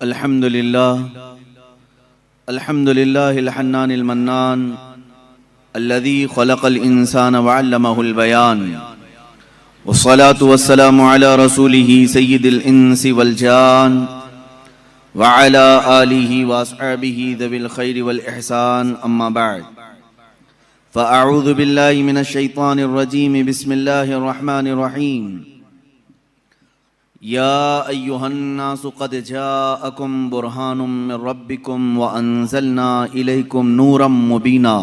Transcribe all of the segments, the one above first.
अल्हम्दुलिल्लाह अल्हम्दुलिल्लाहिल हन्नानिल मन्नान अल्लज़ी खलक़ल इंसान व अल्लमहुल बयान वस्सलातु वस्सलामु अला रसूलिही सय्यिदिल इंसी वल जान व अला आलिही व अस्हाबिही ज़विल खैरि वल इहसान अम्मा बअद फ़अऊज़ु बिल्लाहि मिनश शैतानिर रजीम बिस्मिल्लाहिर रहमानिर रहीम या अय्युहन्नासु क़द जाअकुम बुरहानुम मिर रब्बिकुम व अंज़लना इलैकुम नूरम मुबीना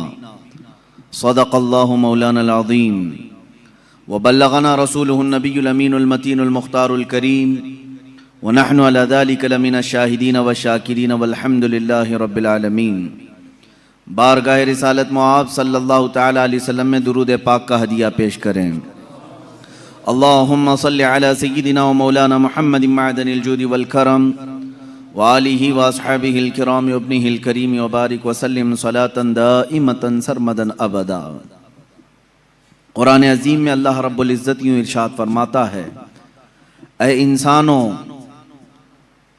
सदक़ल्लाहु मौलानल अज़ीम व बल्लगना रसूलुहुन नबियुल अमीनुल मतीनुल मुख्तारुल करीम व नहनु अला ज़ालिका लमिनश शाहिदीन व शाकिरीन वल्हम्दुलिल्लाहि रब्बिल आलमीन। बारगाह रिसालत मुआब सल्लल्लाहु तआला अलैहि वसल्लम में दुरूद पाक का हदिया पेश करें। अल्लाहुम्मा सल्लि अला सय्यिदिना व मौलाना मुहम्मदिन मअदनिल जूदि वल करम व आलिहि व अस्हाबिहिल किराम व इब्निहिल करीम व बारिक व सल्लिम सलातन दाइमतन सरमदन अबदा। कुरान अज़ीम में अल्लाह रब्बुल इज़्ज़त यूँ इरशाद फरमाता है, ऐ इंसानों,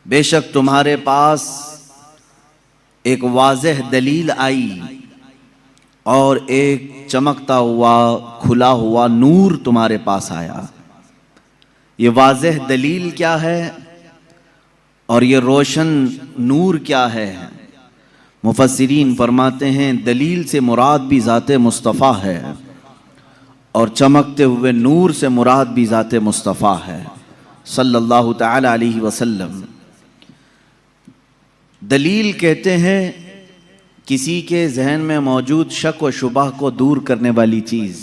बेशक तुम्हारे पास एक वाज़ेह दलील आई और एक चमकता हुआ खुला हुआ नूर तुम्हारे पास आया। ये वाज़ेह दलील क्या है और ये रोशन नूर क्या है? मुफस्सिरीन फरमाते हैं दलील से मुराद भी ज़ाते मुस्तफ़ा है और चमकते हुए नूर से मुराद भी ज़ाते मुस्तफ़ा है सल्लल्लाहु तआला अलैहि वसल्लम। दलील कहते हैं किसी के जहन में मौजूद शक व शुबह को दूर करने वाली चीज।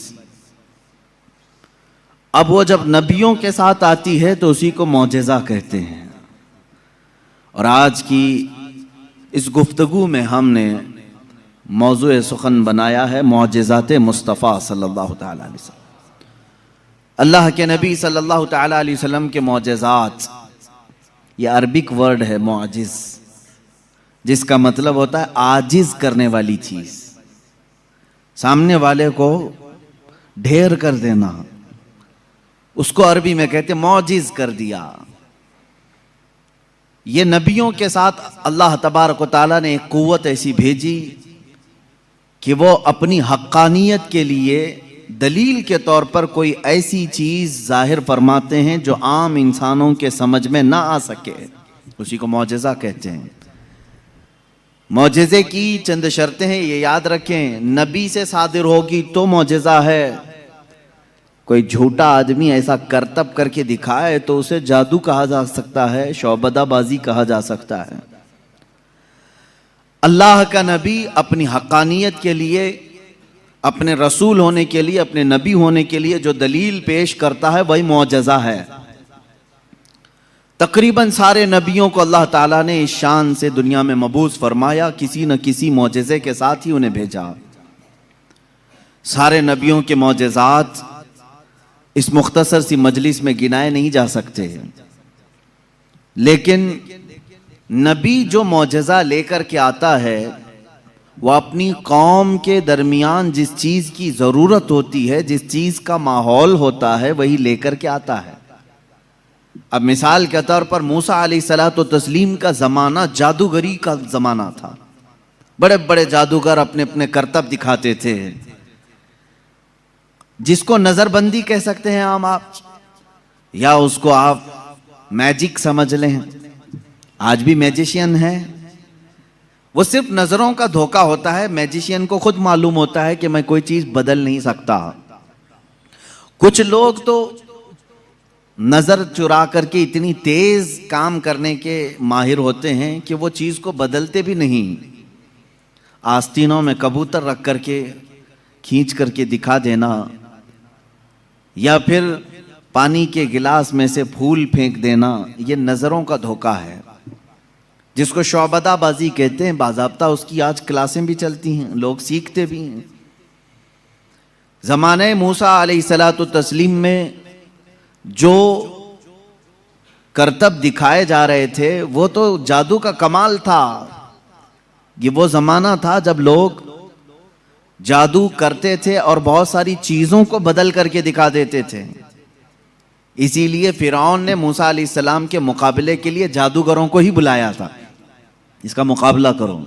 अब वो जब नबियों के साथ आती है तो उसी को मौजज़ा कहते हैं। और आज की इस गुफ्तगू में हमने मौज़ूए सुखन बनाया है मौजज़ाते मुस्तफ़ा सल्लल्लाहु तआला अलैहि वसल्लम। अल्लाह के नबी सल्लल्लाहु तआला अलैहि वसल्लम के मौजज़ात, ये अरबिक वर्ड है मौजिज़, जिसका मतलब होता है आजिज करने वाली चीज, सामने वाले को ढेर कर देना, उसको अरबी में कहते मौजिज कर दिया। ये नबियों के साथ अल्लाह तबारक व तआला ने एक कुव्वत ऐसी भेजी कि वो अपनी हक्कानियत के लिए दलील के तौर पर कोई ऐसी चीज जाहिर फरमाते हैं जो आम इंसानों के समझ में ना आ सके, उसी को मौजज़ा कहते हैं। मौजज़े की चंद शर्तें हैं, ये याद रखें। नबी से सादिर होगी तो मौजज़ा है। कोई झूठा आदमी ऐसा करतब करके दिखाए तो उसे जादू कहा जा सकता है, शौबदाबाजी कहा जा सकता है। अल्लाह का नबी अपनी हक्कानियत के लिए, अपने रसूल होने के लिए, अपने नबी होने के लिए जो दलील पेश करता है वही मौजज़ा है। तकरीबन सारे नबियों को अल्लाह ताला ने इस शान से दुनिया में मबूस फरमाया, किसी न किसी मौजज़े के साथ ही उन्हें भेजा। सारे नबियों के मौजज़ात इस मुख्तसर सी मजलिस में गिनाए नहीं जा सकते, लेकिन नबी जो मौजज़ा लेकर के आता है वह अपनी कौम के दरमियान जिस चीज़ की ज़रूरत होती है, जिस चीज़ का माहौल होता है, वही लेकर के आता है। अब मिसाल के तौर पर मूसा अलैहिस्सलातु तस्लीम का ज़माना जादूगरी का ज़माना था। बड़े बड़े जादूगर अपने अपने करतब दिखाते थे, जिसको नज़रबंदी कह सकते हैं आम आप, या उसको आप मैजिक समझ लें। आज भी मैजिशियन है, वो सिर्फ नज़रों का धोखा होता है। मैजिशियन को खुद मालूम होता है कि मैं कोई चीज़ बदल नहीं सकता। कुछ लोग तो नजर चुरा करके इतनी तेज काम करने के माहिर होते हैं कि वो चीज को बदलते भी नहीं। आस्तीनों में कबूतर रख करके खींच करके दिखा देना, या फिर पानी के गिलास में से फूल फेंक देना, ये नजरों का धोखा है, जिसको शौबदाबाजी कहते हैं। बाज़ाब्ता उसकी आज क्लासें भी चलती हैं, लोग सीखते भी हैं। ज़माने मूसा अलैहिस्सलातु तस्लीम में जो करतब दिखाए जा रहे थे वो तो जादू का कमाल था। ये वो ज़माना था जब लोग जादू करते थे और बहुत सारी चीज़ों को बदल करके दिखा देते थे। इसीलिए फिरौन ने मूसा अलैहिस्सलाम के मुकाबले के लिए जादूगरों को ही बुलाया था, इसका मुकाबला करो।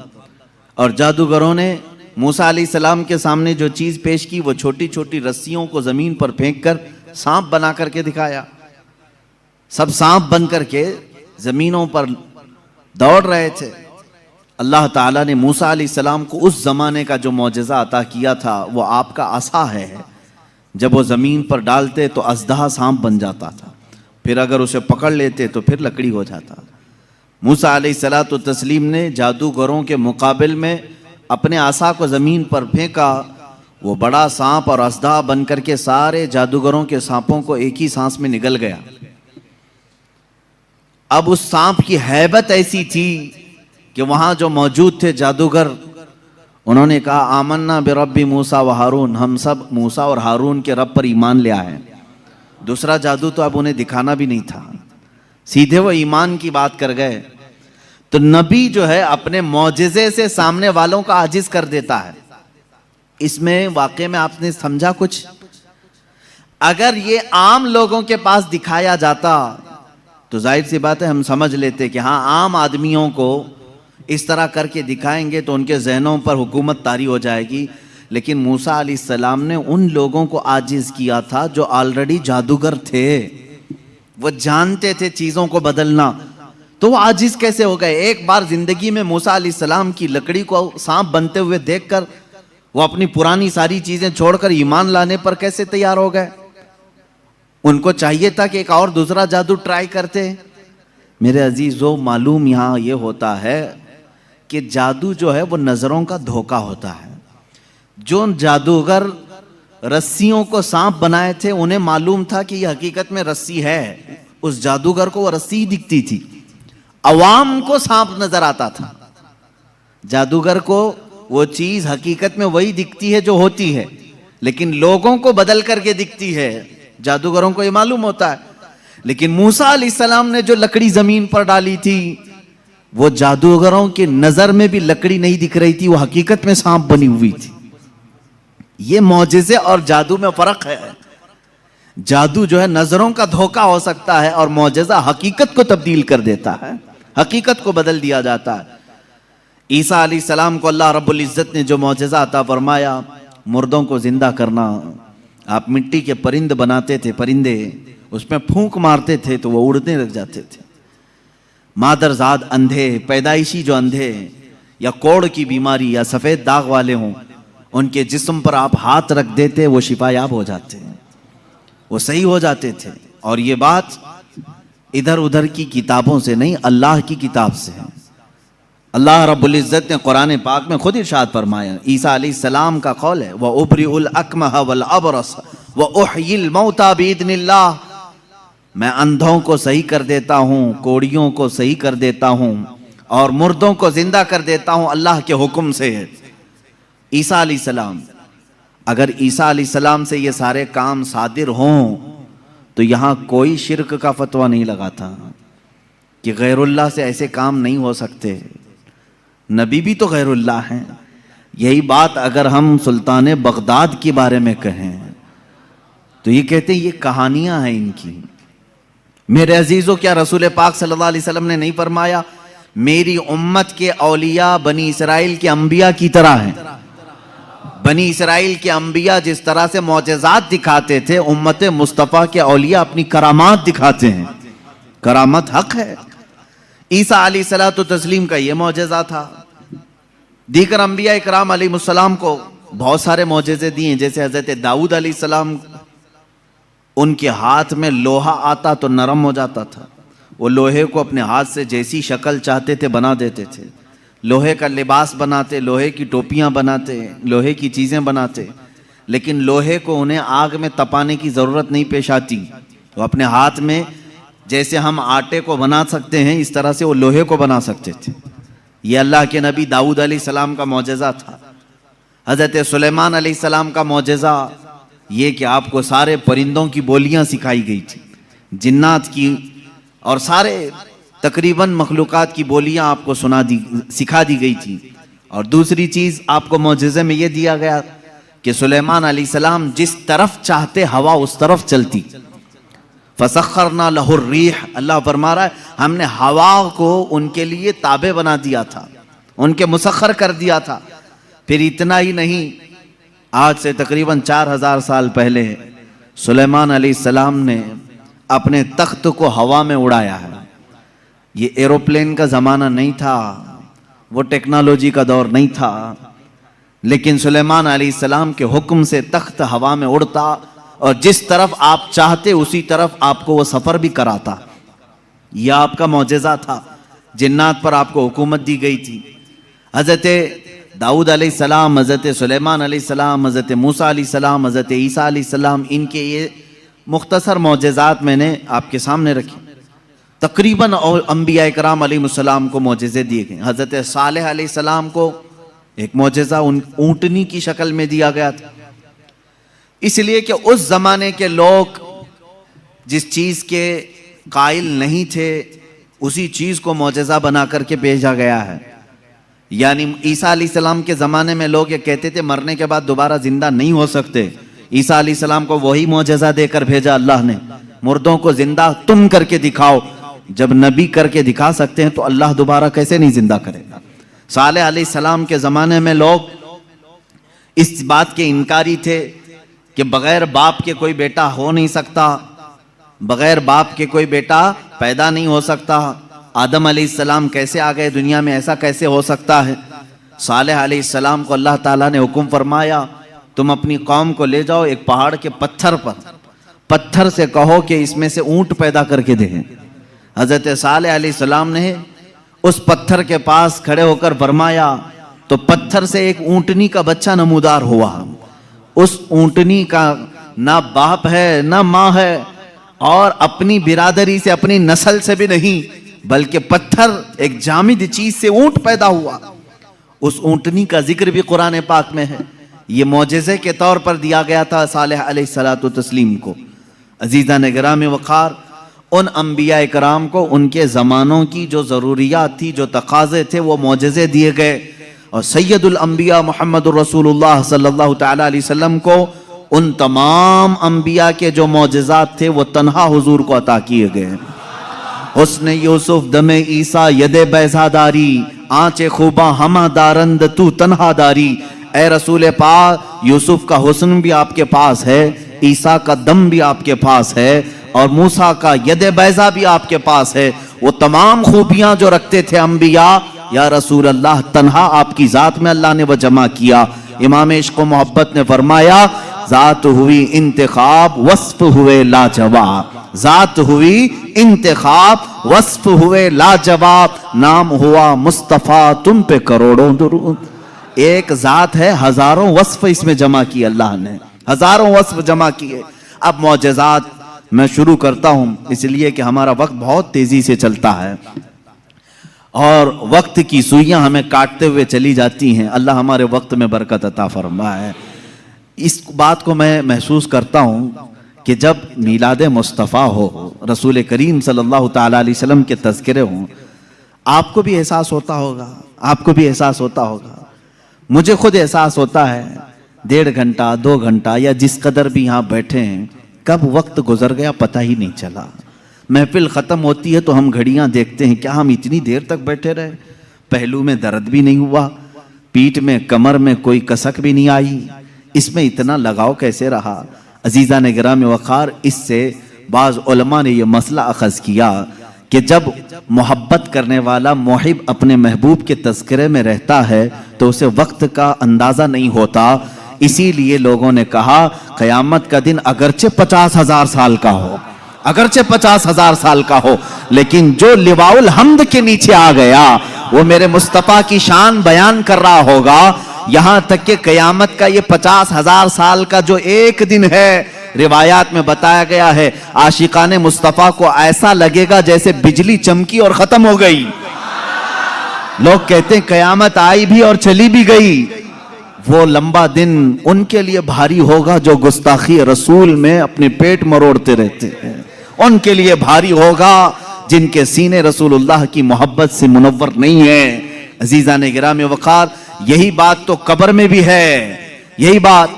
और जादूगरों ने मूसा अलैहिस्सलाम के सामने जो चीज़ पेश की वो छोटी छोटी रस्सियों को ज़मीन पर फेंक कर सांप बना करके दिखाया। सब सांप बन करके ज़मीनों पर दौड़ रहे थे। अल्लाह ताला ने मूसा अलैहिस्सलाम को उस ज़माने का जो मौजज़ा अता किया था वो आपका असा है। जब वो ज़मीन पर डालते तो अजदहा सांप बन जाता था, फिर अगर उसे पकड़ लेते तो फिर लकड़ी हो जाता। मूसा अलैहिस्सलातु तस्लीम ने जादूगरों के मुकाबिल में अपने आसा को ज़मीन पर फेंका। वो बड़ा सांप और अजदहा बन करके सारे जादूगरों के सांपों को एक ही सांस में निगल गया। अब उस सांप की हैबत ऐसी थी कि वहां जो मौजूद थे जादूगर, उन्होंने कहा आमन्ना बिरब्बी मूसा व हारून, हम सब मूसा और हारून के रब पर ईमान ले आए। दूसरा जादू तो अब उन्हें दिखाना भी नहीं था, सीधे वो ईमान की बात कर गए। तो नबी जो है अपने मौजिज़े से सामने वालों का आजिज कर देता है। इसमें वाकई में आपने समझा कुछ? अगर ये आम लोगों के पास दिखाया जाता तो जाहिर सी बात है हम समझ लेते कि हाँ, आम आदमियों को इस तरह करके दिखाएंगे तो उनके जहनों पर हुकूमत तारी हो जाएगी। लेकिन मूसा अलैहिस्सलाम ने उन लोगों को आजिज किया था जो ऑलरेडी जादूगर थे, वो जानते थे चीज़ों को बदलना, तो वो आजिज कैसे हो गए? एक बार जिंदगी में मूसा अलैहिस्सलाम की लकड़ी को सांप बनते हुए देखकर वो अपनी पुरानी सारी चीजें छोड़कर ईमान लाने पर कैसे तैयार हो गए? उनको चाहिए था कि एक और दूसरा जादू ट्राई करते। मेरे अजीजों, मालूम यहाँ ये होता है कि जादू जो है वो नजरों का धोखा होता है। जो जादूगर रस्सियों को सांप बनाए थे उन्हें मालूम था कि यह हकीकत में रस्सी है। उस जादूगर को वो रस्सी ही दिखती थी, अवाम को सांप नजर आता था। जादूगर को वो चीज हकीकत में वही दिखती है जो होती है, लेकिन लोगों को बदल करके दिखती है। जादूगरों को ये मालूम होता है। लेकिन मूसा अलैहिस्सलाम ने जो लकड़ी जमीन पर डाली थी वो जादूगरों की नजर में भी लकड़ी नहीं दिख रही थी, वो हकीकत में सांप बनी हुई थी। ये मौजिज़े और जादू में फर्क है। जादू जो है नजरों का धोखा हो सकता है और मौजिज़ा हकीकत को तब्दील कर देता है, हकीकत को बदल दिया जाता है। ईसा अलैहिस्सलाम को अल्लाह रब्बुल इज्जत ने जो मौजिज़ा अता फरमाया, मुर्दों को जिंदा करना। आप मिट्टी के परिंद बनाते थे, परिंदे उसमें फूंक मारते थे तो वो उड़ने लग जाते थे। मादरजाद अंधे, पैदाइशी जो अंधे या कोढ़ की बीमारी या सफ़ेद दाग वाले हों, उनके जिस्म पर आप हाथ रख देते वो शिफायाब हो जाते, वो सही हो जाते थे। और ये बात इधर उधर की किताबों से नहीं, अल्लाह की किताब से है। अल्लाह रब्बुल इज़्ज़त ने कुरान पाक में खुद इरशाद फरमाया, ईसा अलैहिस्सलाम का कौल है, व उबरिउल अकमह वल अबरस व उहयिल मौता बिइज़्निल्लाह, मैं अंधों को सही कर देता हूँ, कोड़ियों को सही कर देता हूँ और मुर्दों को जिंदा कर देता हूँ अल्लाह के हुक्म से। ईसा अलैहिस्सलाम, अगर ईसा अलैहिस्सलाम से ये सारे काम सादिर हों तो यहाँ कोई शिर्क का फतवा नहीं लगा था कि गैरुल्लाह से ऐसे काम नहीं हो सकते। नबी भी तो गैरुल्लाह हैं। यही बात अगर हम सुल्तान बगदाद के बारे में कहें तो ये कहते हैं ये कहानियां हैं इनकी। मेरे अजीजों, क्या रसूल पाक सल्लल्लाहु अलैहि वसल्लम ने नहीं फरमाया मेरी उम्मत के औलिया बनी इसराइल के अंबिया की तरह हैं? बनी इसराइल के अंबिया जिस तरह से मौजज़ात दिखाते थे, उम्मत मुस्तफ़ा के औलिया अपनी करामात दिखाते हैं। करामत हक है। ईसा अलैहिस्सलातु तस्लीम का ये मौजज़ा था। दीगर अंबिया इकराम अलैहिमुस्सलाम को बहुत सारे मौजज़े दिए, जैसे हज़रत दाऊद अलैहिस्सलाम, उनके हाथ में लोहा आता तो नरम हो जाता था। वो लोहे को अपने हाथ से जैसी शक्ल चाहते थे बना देते थे। लोहे का लिबास बनाते, लोहे की टोपियां बनाते, लोहे की चीज़ें बनाते, लेकिन लोहे को उन्हें आग में तपाने की ज़रूरत नहीं पेश आती। वो अपने हाथ में जैसे हम आटे को बना सकते हैं इस तरह से वो लोहे को बना सकते थे। ये अल्लाह के नबी दाऊद अलैहिस्सलाम का मौजज़ा था। हज़रत सुलेमान अलैहिस्सलाम का मौजज़ा ये कि आपको सारे परिंदों की बोलियां सिखाई गई थी, जिन्नात की और सारे तकरीबन मखलूक़ात की बोलियां आपको सिखा दी गई थी। और दूसरी चीज़ आपको मौजज़े में ये दिया गया कि सुलेमान अलैहिस्सलाम जिस तरफ चाहते हवा उस तरफ चलती। फसख्खरना लहुर रीह, अल्लाह फरमा रहा है हमने हवा को उनके लिए ताबे बना दिया था, उनके मुसख्खर कर दिया था। फिर इतना ही नहीं, आज से तकरीबन 4000 साल पहले सुलेमान अलैहिस्सलाम ने अपने तख्त को हवा में उड़ाया है। ये एरोप्लेन का ज़माना नहीं था, वो टेक्नोलॉजी का दौर नहीं था, लेकिन सुलेमान अलैहिस्सलाम के हुक्म से तख्त हवा में उड़ता और जिस तरफ आप चाहते उसी तरफ आपको वो सफ़र भी कराता। यह आपका मौजज़ा था। जिन्नात पर आपको हुकूमत दी गई थी। हज़रत दाऊद अलैहिस्सलाम, हज़रत सुलेमान अलैहिस्सलाम, हज़रत मूसा अलैहिस्सलाम, हज़रत ईसा अलैहिस्सलाम, इनके ये मुख्तसर मौजज़ात मैंने आपके सामने रखे। तकरीबन अंबिया इकराम अलैहिस्सलाम को मौजज़े दिए गए। हज़रत सालेह अलैहिस्सलाम को एक मौजज़ा ऊँटनी की शक्ल में दिया गया था, इसलिए कि उस ज़माने के लोग जिस चीज़ के कायल नहीं थे उसी चीज़ को मौजज़ा बना करके भेजा गया है। यानी ईसा अलैहिस्सलाम के ज़माने में लोग ये कहते थे मरने के बाद दोबारा ज़िंदा नहीं हो सकते। ईसा अलैहिस्सलाम को वही मौजज़ा देकर भेजा अल्लाह ने, मुर्दों को ज़िंदा तुम करके दिखाओ। जब नबी करके दिखा सकते हैं तो अल्लाह दोबारा कैसे नहीं ज़िंदा करेगा। सालेह अलैहिस्सलाम के ज़माने में लोग इस बात के इनकारी थे कि बग़ैर बाप के कोई बेटा हो नहीं सकता, बग़ैर बाप के कोई बेटा पैदा नहीं हो सकता। आदम अलैहिस्सलाम कैसे आ गए दुनिया में, ऐसा कैसे हो सकता है। सालेह अलैहिस्सलाम को अल्लाह ताला ने हुक्म फरमाया तुम अपनी कौम को ले जाओ एक पहाड़ के पत्थर पर, पत्थर से कहो कि इसमें से ऊंट पैदा करके दें। हज़रत सालेह अलैहिस्सलाम ने उस पत्थर के पास खड़े होकर फरमाया तो पत्थर से एक ऊंटनी का बच्चा नमूदार हुआ। उस ऊंटनी का ना बाप है ना माँ है और अपनी बिरादरी से अपनी नस्ल से भी नहीं, बल्कि पत्थर एक जामिद चीज से ऊंट पैदा हुआ। उस ऊंटनी का जिक्र भी कुरान पाक में है। ये मौजज़े के तौर पर दिया गया था सालेह अलैहिस्सलातु तस्लीम को। अजीज़ान गिराम वक़ार, उन अंबिया इकराम को उनके ज़मानों की जो ज़रूरियात थी, जो तकाज़े थे, वो मौजज़े दिए गए। और सैयदुल अंबिया मुहम्मदुर रसूलुल्लाह सल्लल्लाहु तआला अलैहि वसल्लम को उन तमाम अंबिया के जो मौजज़ात थे वो तन्हा हुजूर को अता किए गए। हुस्न यूसुफ दमे ईसा यदे बैज़ादारी, आंचे खूबा हमा दारंद तू तन्हा दारी। ए रसूल पाक, यूसुफ का हुस्न भी आपके पास है, ईसा का दम भी आपके पास है और मूसा का यदे बैज़ा भी आपके पास है। वो तमाम खूबियां जो रखते थे अंबिया, या रसूल अल्लाह, तन्हा आपकी ज़ात में अल्लाह ने वह जमा किया। इमाम इश्क़ व मोहब्बत ने फरमाया ज़ात हुई इंतखाब वस्फ हुए लाजवाब, ज़ात हुई इंतखाब वस्फ हुए लाजवाब, नाम हुआ मुस्तफ़ा तुम पे करोड़ों दुरूद। एक ज़ात है, हज़ारों वस्फ इसमें जमा किए अल्लाह ने, हज़ारों वस्फ जमा किए। अब मौजज़ात मैं शुरू करता हूँ, इसलिए कि हमारा वक्त बहुत तेज़ी से चलता है और वक्त की सुइयां हमें काटते हुए चली जाती हैं। अल्लाह हमारे वक्त में बरकत अता फरमाए। इस बात को मैं महसूस करता हूँ कि जब मीलाद मुस्तफ़ा हो, रसूल करीम सल्लल्लाहु ताला अलैहि वसल्लम के तज़किरे हों, आपको भी एहसास होता होगा, आपको भी एहसास होता होगा, मुझे खुद एहसास होता है। 1.5 घंटा 2 घंटा या जिस कदर भी यहाँ बैठे हैं, कब वक्त गुजर गया पता ही नहीं चला। महफिल ख़त्म होती है तो हम घड़ियाँ देखते हैं, क्या हम इतनी देर तक बैठे रहे। पहलू में दर्द भी नहीं हुआ, पीठ में कमर में कोई कसक भी नहीं आई, इसमें इतना लगाव कैसे रहा। अजीज़ान गिराम वक़ार, इससे बाज़ उलमा ने यह मसला अख़ज़ किया कि जब मोहब्बत करने वाला मुहिब अपने महबूब के तज़किरे में रहता है तो उसे वक्त का अंदाज़ा नहीं होता। इसीलिए लोगों ने कहा क़यामत का दिन अगरचे 50,000 साल का हो, अगरचे 50,000 साल का हो, लेकिन जो लिवाउल हम्द के नीचे आ गया वो मेरे मुस्तफ़ा की शान बयान कर रहा होगा। यहां तक कि क़यामत का ये 50,000 साल का जो एक दिन है, रिवायात में बताया गया है, आशिकाने मुस्तफ़ा को ऐसा लगेगा जैसे बिजली चमकी और खत्म हो गई। लोग कहते हैं क़यामत आई भी और चली भी गई। वो लंबा दिन उनके लिए भारी होगा जो गुस्ताखी रसूल में अपने पेट मरोड़ते रहते हैं, उनके लिए भारी होगा जिनके सीने रसूलुल्लाह की मोहब्बत से मुनव्वर नहीं है। अजीज़ान गिराम वक़ार, यही बात तो कब्र में भी है, यही बात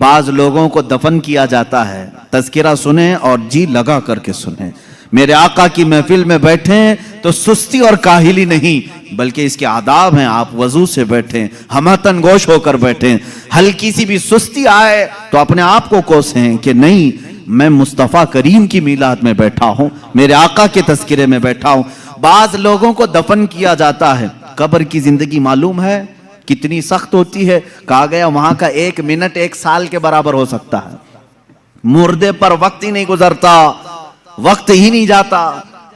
बाज लोगों को दफन किया जाता है। तज़किरा सुने और जी लगा करके सुने। मेरे आका की महफिल में बैठे तो सुस्ती और काहिली नहीं, बल्कि इसके आदाब हैं। आप वजू से बैठें, हमतन गोश होकर बैठें। हल्की सी भी सुस्ती आए तो अपने आप को कोसें कि नहीं, मैं मुस्तफ़ा करीम की मीलाद में बैठा हूं, मेरे आका के तज़किरे में बैठा हूं। बाज लोगों को दफन किया जाता है। कब्र की जिंदगी मालूम है कितनी सख्त होती है। कहा गया वहां का 1 मिनट 1 साल के बराबर हो सकता है। मुर्दे पर वक्त ही नहीं गुजरता, वक्त ही नहीं जाता।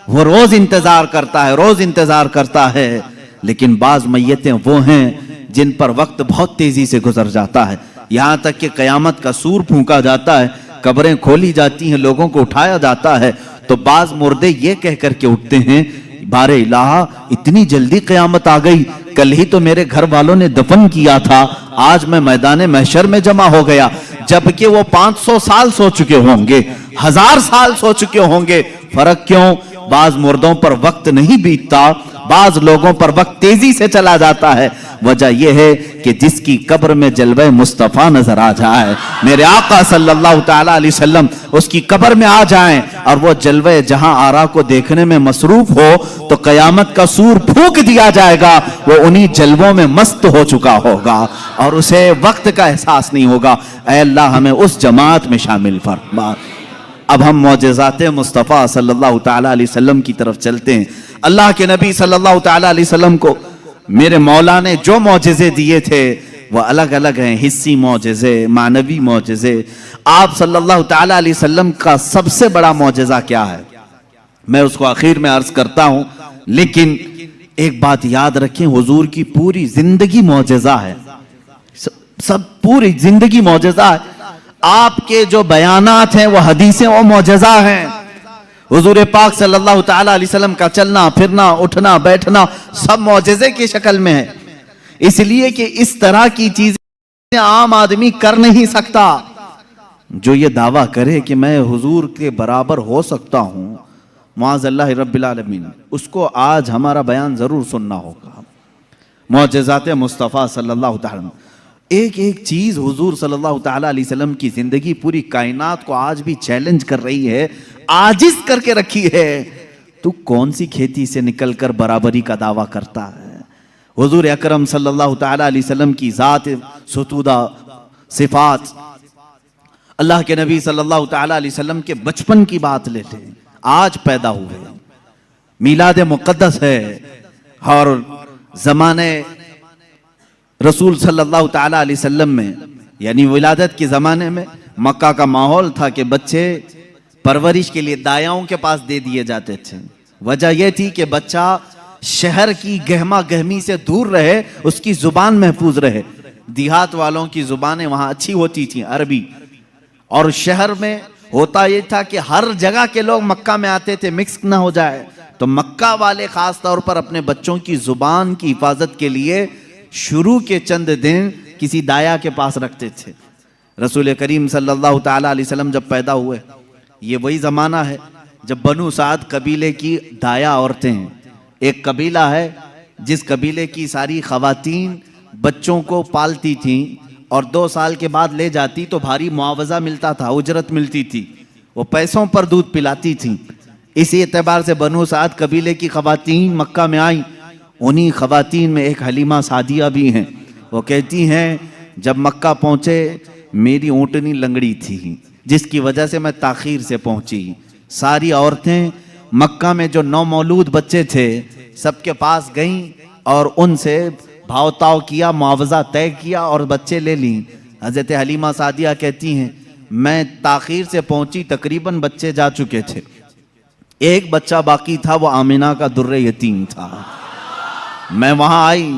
वो रोज इंतजार करता है, रोज इंतजार करता है। लेकिन बाज मैयतें वो हैं जिन पर वक्त बहुत तेजी से गुजर जाता है। यहां तक कि कयामत का सूर फूंका जाता है, कब्रें खोली जाती हैं, लोगों को उठाया जाता है, तो बाज मुर्दे ये कह करके उठते हैं, बारे इलाहा इतनी जल्दी कयामत आ गई, कल ही तो मेरे घर वालों ने दफन किया था, आज मैं मैदान महशर में जमा हो गया। जबकि वो 500 साल सो चुके होंगे, 1000 साल सो चुके होंगे। फर्क क्यों? बाज मुर्दों पर वक्त नहीं बीतता, बाज लोगों पर वक्त तेजी से चला जाता है। वजह यह है कि जिसकी कब्र में जलवे मुस्तफ़ा नजर आ जाए, मेरे आका सल्लल्लाहु तआला अलैहि वसल्लम उसकी कब्र में आ जाएं और वो जलवे जहां आरा को देखने में मसरूफ हो, तो कयामत का सूर फूंक दिया जाएगा। वो उन्हीं जलवों में मस्त हो चुका होगा और उसे वक्त का एहसास नहीं होगा। ऐ अल्लाह हमें उस जमात में शामिल फरमा। अब हम मौजज़ाते मुस्तफ़ा सल्लल्लाहु तआला अलैहि वसल्लम की तरफ चलते हैं। अल्लाह के नबी सल्लल्लाहु तआला अलैहि वसल्लम को मेरे मौला ने जो मौजज़े दिए थे वह अलग अलग हैं। हिस्सी मौजज़े, मानवी मौजज़े। आप सल्लल्लाहु तआला अलैहि वसल्लम का सबसे बड़ा मौजज़ा क्या है, मैं उसको आखिर में अर्ज करता हूं। लेकिन एक बात याद रखें, हुजूर की पूरी जिंदगी मौजज़ा है। सब पूरी जिंदगी मौजज़ा है। आपके जो बयानात हैं वो हदीसें, वो मौजज़ा हैं। हुजूर पाक सल्लल्लाहु तआला अलैहि वसल्लम का चलना फिरना, उठना बैठना सब मौजज़े की शक्ल में है। इसलिए कि इस तरह की चीजें आम आदमी कर नहीं सकता। जो ये दावा करे कि मैं हुजूर के बराबर हो सकता हूं, मुआज़ल्लाह रब्बिल आलमीन, उसको आज हमारा बयान जरूर सुनना होगा। मौजज़ात मुस्तफ़ा सल्लल्लाहु तआला, एक एक चीज हुजूर सल्लल्लाहु तआला अलैहि वसल्लम की जिंदगी पूरी कायनात को आज भी चैलेंज कर रही है, आजिज करके रखी है। तू कौन सी खेती से निकलकर बराबरी का दावा करता है? हुजूर अकरम सल्लल्लाहु तआला अलैहि वसल्लम की जात सुतूदा सिफात, अल्लाह के नबी सल्लल्लाहु तआला अलैहि वसल्लम के बचपन की बात लेते हैं। आज पैदा हुए, मीलाद मुक़द्दस है और जमाने रसूल सल्लल्लाहु तआला अलैहि वसल्लम में, यानी विलादत के ज़माने में मक्का का माहौल था कि बच्चे परवरिश के लिए दायाओं के पास दे दिए जाते थे। वजह यह थी कि बच्चा शहर की गहमा गहमी से दूर रहे, उसकी ज़ुबान महफूज रहे। देहात वालों की ज़ुबानें वहाँ अच्छी होती थी, अरबी, और शहर में होता यह था कि हर जगह के लोग मक्का में आते थे, मिक्स ना हो जाए। तो मक्का वाले ख़ास तौर पर अपने बच्चों की ज़ुबान की हिफाजत के लिए शुरू के चंद दिन किसी दाया के पास रखते थे। रसूल करीम सल्लल्लाहु तआला अलैहि वसल्लम जब पैदा हुए, ये वही ज़माना है जब बनु साद कबीले की दाया औरतें हैं। एक कबीला है जिस कबीले की सारी ख़वातीन बच्चों को पालती थीं और 2 साल के बाद ले जाती तो भारी मुआवजा मिलता था, उजरत मिलती थी, वो पैसों पर दूध पिलाती थीं। इसी एतबार से बनु साद कबीले की ख़वातीन मक्का में आई। उन्हीं ख़वातीन में एक हलीमा सादिया भी हैं। वो कहती हैं, जब मक्का पहुँचे मेरी ऊँटनी लंगड़ी थी, जिसकी वजह से मैं ताख़ीर से पहुँची। सारी औरतें मक्का में जो नौमौलूद बच्चे थे सबके पास गईं और उनसे भावताव किया, मुआवजा तय किया और बच्चे ले लीं। हज़रत हलीमा सादिया कहती हैं, मैं ताख़ीर से पहुँची, तकरीबन बच्चे जा चुके थे, एक बच्चा बाकी था, वो आमिना का दुर्रे यतीम था। मैं वहाँ आई,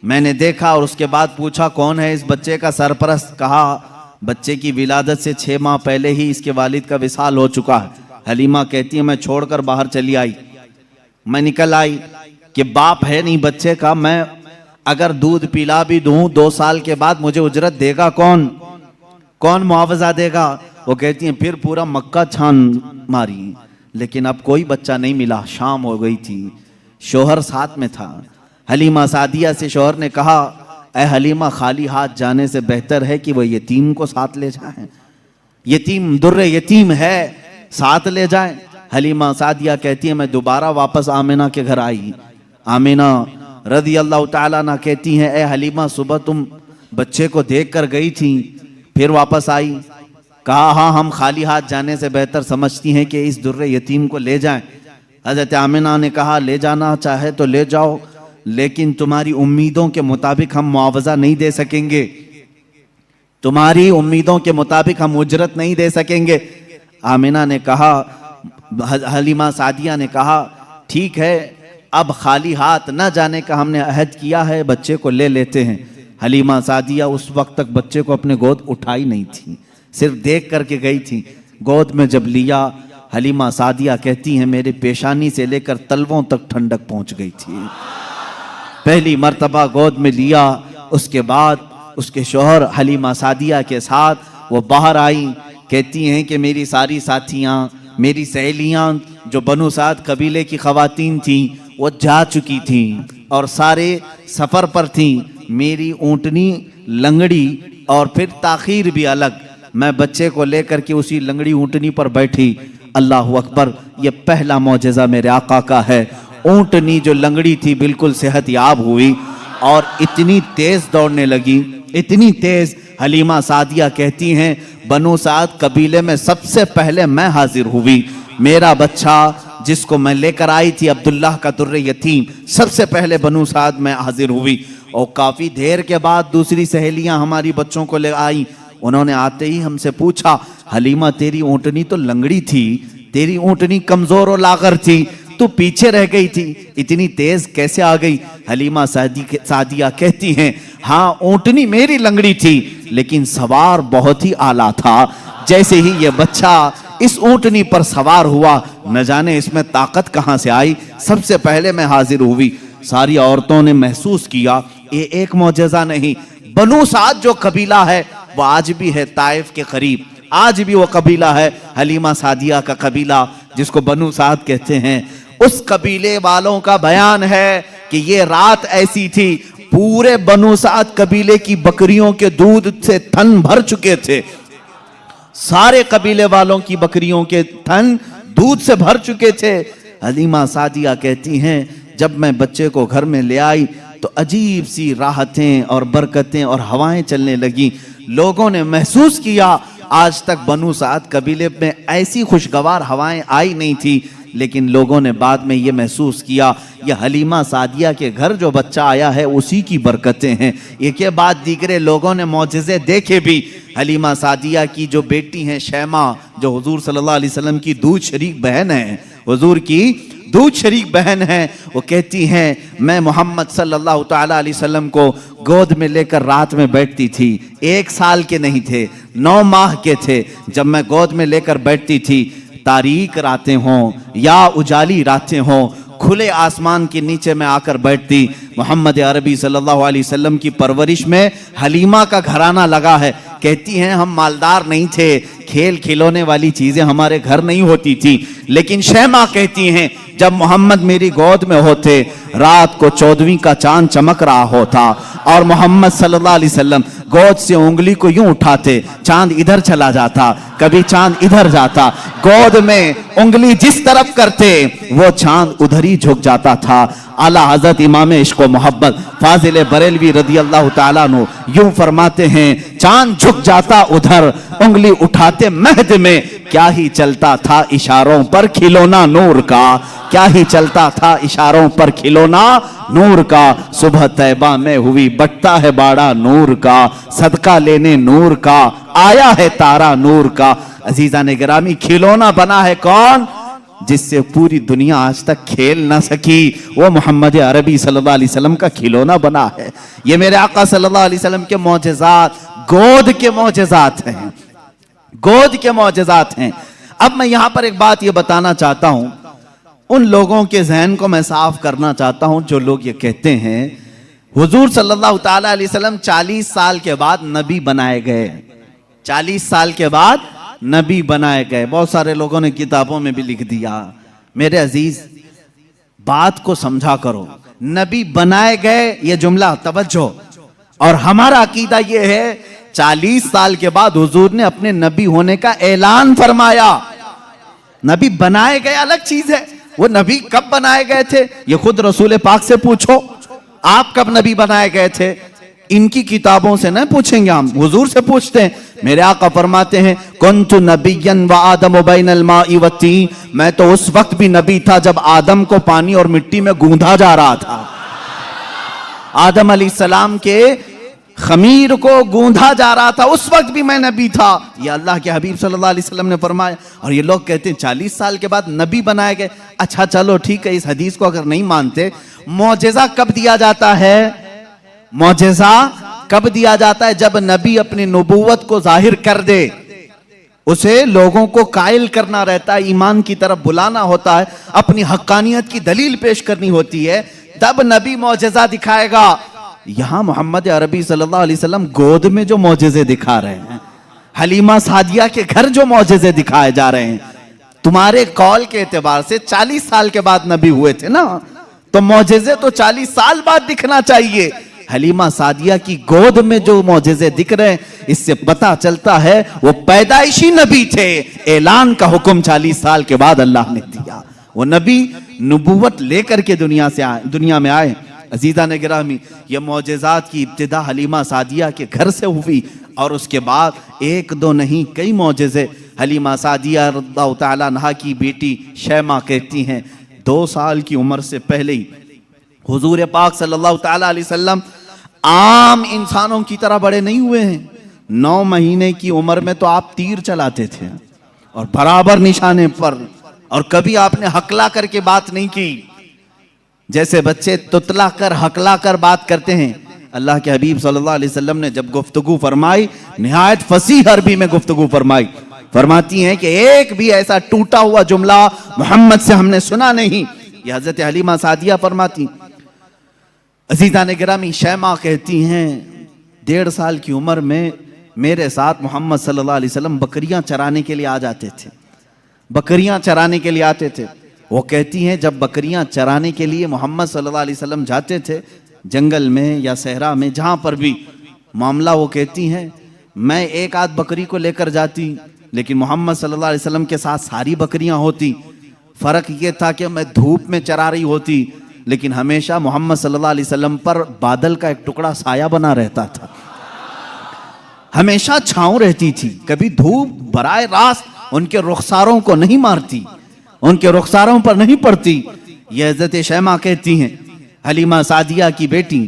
मैंने देखा और उसके बाद पूछा कौन है इस बच्चे का सरपरस्त। कहा बच्चे की विलादत से 6 माह पहले ही इसके वालिद का विसाल हो चुका है। हलीमा कहती है, मैं छोड़कर बाहर चली आई। मैं निकल आई कि बाप है नहीं बच्चे का, मैं अगर दूध पिला भी दूं 2 साल के बाद मुझे उजरत देगा कौन, कौन मुआवजा देगा? वो कहती हैं, फिर पूरा मक्का छान मारी, लेकिन अब कोई बच्चा नहीं मिला। शाम हो गई थी, शोहर साथ में था। हलीमा सादिया से शोहर ने कहा, ऐ हलीमा, खाली हाथ जाने से बेहतर है कि वो यतीम को साथ ले जाएं। यतीम दुर्रे यतीम है, साथ ले जाएं। हलीमा सादिया कहती है मैं दोबारा वापस आमिना के घर आई। आमिना रज़ी अल्लाह ताला अन्हा कहती हैं, ऐ हलीमा, सुबह तुम बच्चे को देख कर गई थी, फिर वापस आई। कहा हाँ, हम खाली हाथ जाने से बेहतर समझती हैं कि इस दुर्रे यतीम को ले जाएं। हज़रत आमिना ने कहा ले जाना चाहे तो ले जाओ, लेकिन तुम्हारी उम्मीदों के मुताबिक हम मुआवजा नहीं दे सकेंगे, तुम्हारी उम्मीदों के मुताबिक हम उजरत नहीं दे सकेंगे। आमिना ने कहा, हलीमा सादिया ने कहा ठीक है, अब खाली हाथ न जाने का हमने अहद किया है, बच्चे को ले लेते हैं। हलीमा सादिया उस वक्त तक बच्चे को अपने गोद उठाई नहीं थी, सिर्फ देख करके गई थी। गोद में जब लिया, हलीमा सादिया कहती हैं मेरे पेशानी से लेकर तलवों तक ठंडक पहुंच गई थी। पहली मर्तबा गोद में लिया, उसके बाद उसके शौहर हलीमा सादिया के साथ वो बाहर आई। कहती हैं कि मेरी सारी साथियाँ, मेरी सहेलियाँ जो बनु साद कबीले की ख़वातीन थीं वो जा चुकी थीं और सारे सफ़र पर थीं। मेरी ऊँटनी लंगड़ी और फिर ताख़ीर भी अलग। मैं बच्चे को लेकर के उसी लंगड़ी ऊँटनी पर बैठी। अल्लाह अकबर, ये पहला मौजज़ा मेरे आका का है। ऊँटनी जो लंगड़ी थी बिल्कुल सेहतयाब हुई और इतनी तेज़ दौड़ने लगी, इतनी तेज़। हलीमा सादिया कहती हैं बनु साद कबीले में सबसे पहले मैं हाजिर हुई। मेरा बच्चा जिसको मैं लेकर आई थी, अब्दुल्लाह का दुर्रे यतीम, सबसे पहले बनु साद में हाजिर हुई। और काफ़ी देर के बाद दूसरी सहेलियां हमारी बच्चों को ले आई। उन्होंने आते ही हमसे पूछा, हलीमा तेरी ऊँटनी तो लंगड़ी थी, तेरी ऊँटनी कमज़ोर और लागर थी, तू पीछे रह गई थी, इतनी तेज कैसे आ गई? हलीमा सादिया कहती हैं हाँ, ऊँटनी मेरी लंगड़ी थी, लेकिन सवार बहुत ही आला था। जैसे ही ये बच्चा इस ऊँटनी पर सवार हुआ, न जाने इसमें ताकत कहाँ से आई, सबसे पहले मैं हाजिर हुई। सारी औरतों ने महसूस किया ये एक मौजज़ा नहीं। बनु साद जो कबीला है वो आज भी है ताइफ के करीब, आज भी वो कबीला है हलीमा सादिया का कबीला जिसको बनु साद कहते हैं। उस कबीले वालों का बयान है कि ये रात ऐसी थी, पूरे बनु साद कबीले की बकरियों के दूध से थन भर चुके थे। सारे कबीले वालों की बकरियों के थन दूध से भर चुके थे। हलीमा सादिया कहती हैं जब मैं बच्चे को घर में ले आई तो अजीब सी राहतें और बरकतें और हवाएं चलने लगी। लोगों ने महसूस किया आज तक बनु साद कबीले में ऐसी खुशगवार हवाएं आई नहीं थी, लेकिन लोगों ने बाद में ये महसूस किया ये हलीमा सादिया के घर जो बच्चा आया है उसी की बरकतें हैं। एक के बाद दीगरे लोगों ने मौजज़े देखे भी। हलीमा सादिया की जो बेटी हैं शैमा, जो हुजूर सल्लल्लाहु अलैहि वसल्लम की दूध शरीक बहन है, हुजूर की दूध शरीक बहन है, वो कहती हैं मैं मोहम्मद सल्लल्लाहु ताला अलैहि वसल्लम को गोद में लेकर रात में बैठती थी। 1 साल के नहीं थे, 9 माह के थे जब मैं गोद में लेकर बैठती थी। तारीक रातें हों या उजाली रातें हों, खुले आसमान के नीचे मैं आकर बैठती। मोहम्मद अरबी सल्लल्लाहु अलैहि वसल्लम की परवरिश में हलीमा का घराना लगा है। कहती हैं हम मालदार नहीं थे, खेल खिलौने वाली चीजें हमारे घर नहीं होती थी, लेकिन शैमा कहती हैं जब मोहम्मद मेरी गोद में होते, रात को 14वीं का चांद चमक रहा होता और मोहम्मद सल्लल्लाहु अलैहि वसल्लम गोद से उंगली को यूं उठाते, चांद इधर चला जाता, कभी चांद इधर जाता, गोद में उंगली जिस तरफ करते वो चांद उधर ही झुक जाता था। आला हजरत इमाम इश्क व मोहब्बत फाजिल बरेलवी रदी अल्लाह ताला अन्हु यूं फरमाते हैं चांद झुक जाता उधर, उंगली उठाते महद में, क्या ही चलता था इशारों पर खिलौना नूर का, क्या ही चलता था इशारों पर खिलौना नूर का। सुबह तैबा में हुई बटता है बाड़ा नूर का, सदका लेने नूर का आया है तारा नूर का। अजीजा ने गिरामी, खिलौना बना है कौन? जिससे पूरी दुनिया आज तक खेल ना सकी, वो मोहम्मद अरबी सल्लल्लाहु अलैहि वसल्लम का खिलौना बना है। ये मेरे आका सल्लल्लाहु अलैहि वसल्लम के मौजज़ात, गोद के मौजज़ात हैं, गोद के मौजज़ात हैं। अब मैं यहां पर एक बात ये बताना चाहता हूं, उन लोगों के जहन को मैं साफ करना चाहता हूं जो लोग ये कहते हैं हुजूर सल्लल्लाहु ताला अलैहि वसल्लम 40 साल के बाद नबी बनाए गए, 40 साल के बाद नबी बनाए गए। बहुत सारे लोगों ने किताबों में भी लिख दिया। मेरे अजीज बात को समझा करो, नबी बनाए गए ये जुमला, तवज्जो, और हमारा अकीदा यह है 40 साल के बाद हुजूर ने अपने नबी होने का ऐलान फरमाया। नबी बनाए गए अलग चीज है, वो नबी कब बनाए गए थे ये खुद रसूल पाक से पूछो, आप कब नबी बनाए गए थे? इनकी किताबों से नहीं पूछेंगे, हम हुजूर से पूछते हैं। मेरे आका फरमाते हैं कुन्तु नबिय्यन व आदम बैनल माई व तीन, मैं तो उस वक्त भी नबी था जब आदम को पानी और मिट्टी में गूंधा जा रहा था। आदम अलैहिस्सलाम के खमीर को गूंधा जा रहा था, उस वक्त भी मैं नबी था, ये अल्लाह के हबीब सल्लल्लाहु अलैहि वसल्लम ने फरमाया। और ये लोग कहते हैं 40 साल के बाद नबी बनाए गए। अच्छा चलो ठीक है, इस हदीस को अगर नहीं मानते, मौजज़ा कब दिया जाता है? मौजज़ा कब दिया जाता है? जब नबी अपनी नबूवत को जाहिर कर दे, उसे लोगों को कायल करना रहता है, ईमान की तरफ बुलाना होता है, अपनी हक्कानियत की दलील पेश करनी होती है, तब नबी मौजज़ा दिखाएगा। यहां मोहम्मद अरबी सल्लल्लाहु अलैहि वसल्लम गोद में जो मौजज़े दिखा रहे हैं, हलीमा सादिया के घर जो मौजज़े दिखाए जा रहे हैं, तुम्हारे कौल के एतबार से 40 साल के बाद नबी हुए थे ना, तो मौजज़े तो 40 साल बाद दिखना चाहिए। हलीमा सादिया की गोद में जो मौजज़े दिख रहे हैं, इससे पता चलता है वो पैदाइशी नबी थे। ऐलान का हुक्म 40 साल के बाद अल्लाह ने दिया। वो नबी नबूवत लेकर के दुनिया में आए। अजीज़ा ने गिरामी, ये मौजज़ात की इब्तिदा हलीमा सादिया के घर से हुई और उसके बाद एक दो नहीं कई मौजज़े। हलीमा सादिया रज़ियल्लाहु तआला अन्हा की बेटी शैमा कहती हैं 2 साल की उम्र से पहले ही हुजूर पाक सल्लल्लाहु तआला अलैहि वसल्लम आम इंसानों की तरह बड़े नहीं हुए हैं। 9 महीने की उम्र में तो आप तीर चलाते थे और बराबर निशाने पर, और कभी आपने हकला करके बात नहीं की, जैसे बच्चे तुतला कर हकला कर बात करते हैं। अल्लाह के हबीब सल्लल्लाहु अलैहि वसल्लम ने जब गुफ्तगू फरमाई, निहायत फसीह अरबी में गुफ्तगू फरमाई। फरमाती हैं कि एक भी ऐसा टूटा हुआ जुमला मोहम्मद से हमने सुना नहीं। ये हजरत हलीमा सादिया फरमाती। अजीज़ा ने गिरामी, शैमा कहती हैं 1.5 साल की उम्र में मेरे साथ मोहम्मद सल्लल्लाहु अलैहि वसल्लम बकरियां चराने के लिए आ जाते थे, बकरियां चराने के लिए आते थे। वो कहती हैं जब बकरियां चराने के लिए मोहम्मद सल्लल्लाहु अलैहि वसल्लम जाते थे जंगल में या सहरा में, जहां पर भी मामला, वो कहती हैं मैं एक आध बकरी को लेकर जाती, लेकिन मोहम्मद सल्लल्लाहु अलैहि वसल्लम के साथ सारी बकरियां होती। फर्क ये था कि मैं धूप में चरा रही होती, लेकिन हमेशा मोहम्मद सल्लल्लाहु अलैहि वसल्लम पर बादल का एक टुकड़ा साया बना रहता था, हमेशा छांव रहती थी, कभी धूप बराए रास्त उनके रुखसारों को नहीं मारती, उनके रुखसारों पर नहीं पड़ती। यह हज़रत शैमा कहती हैं, हलीमा सादिया की बेटी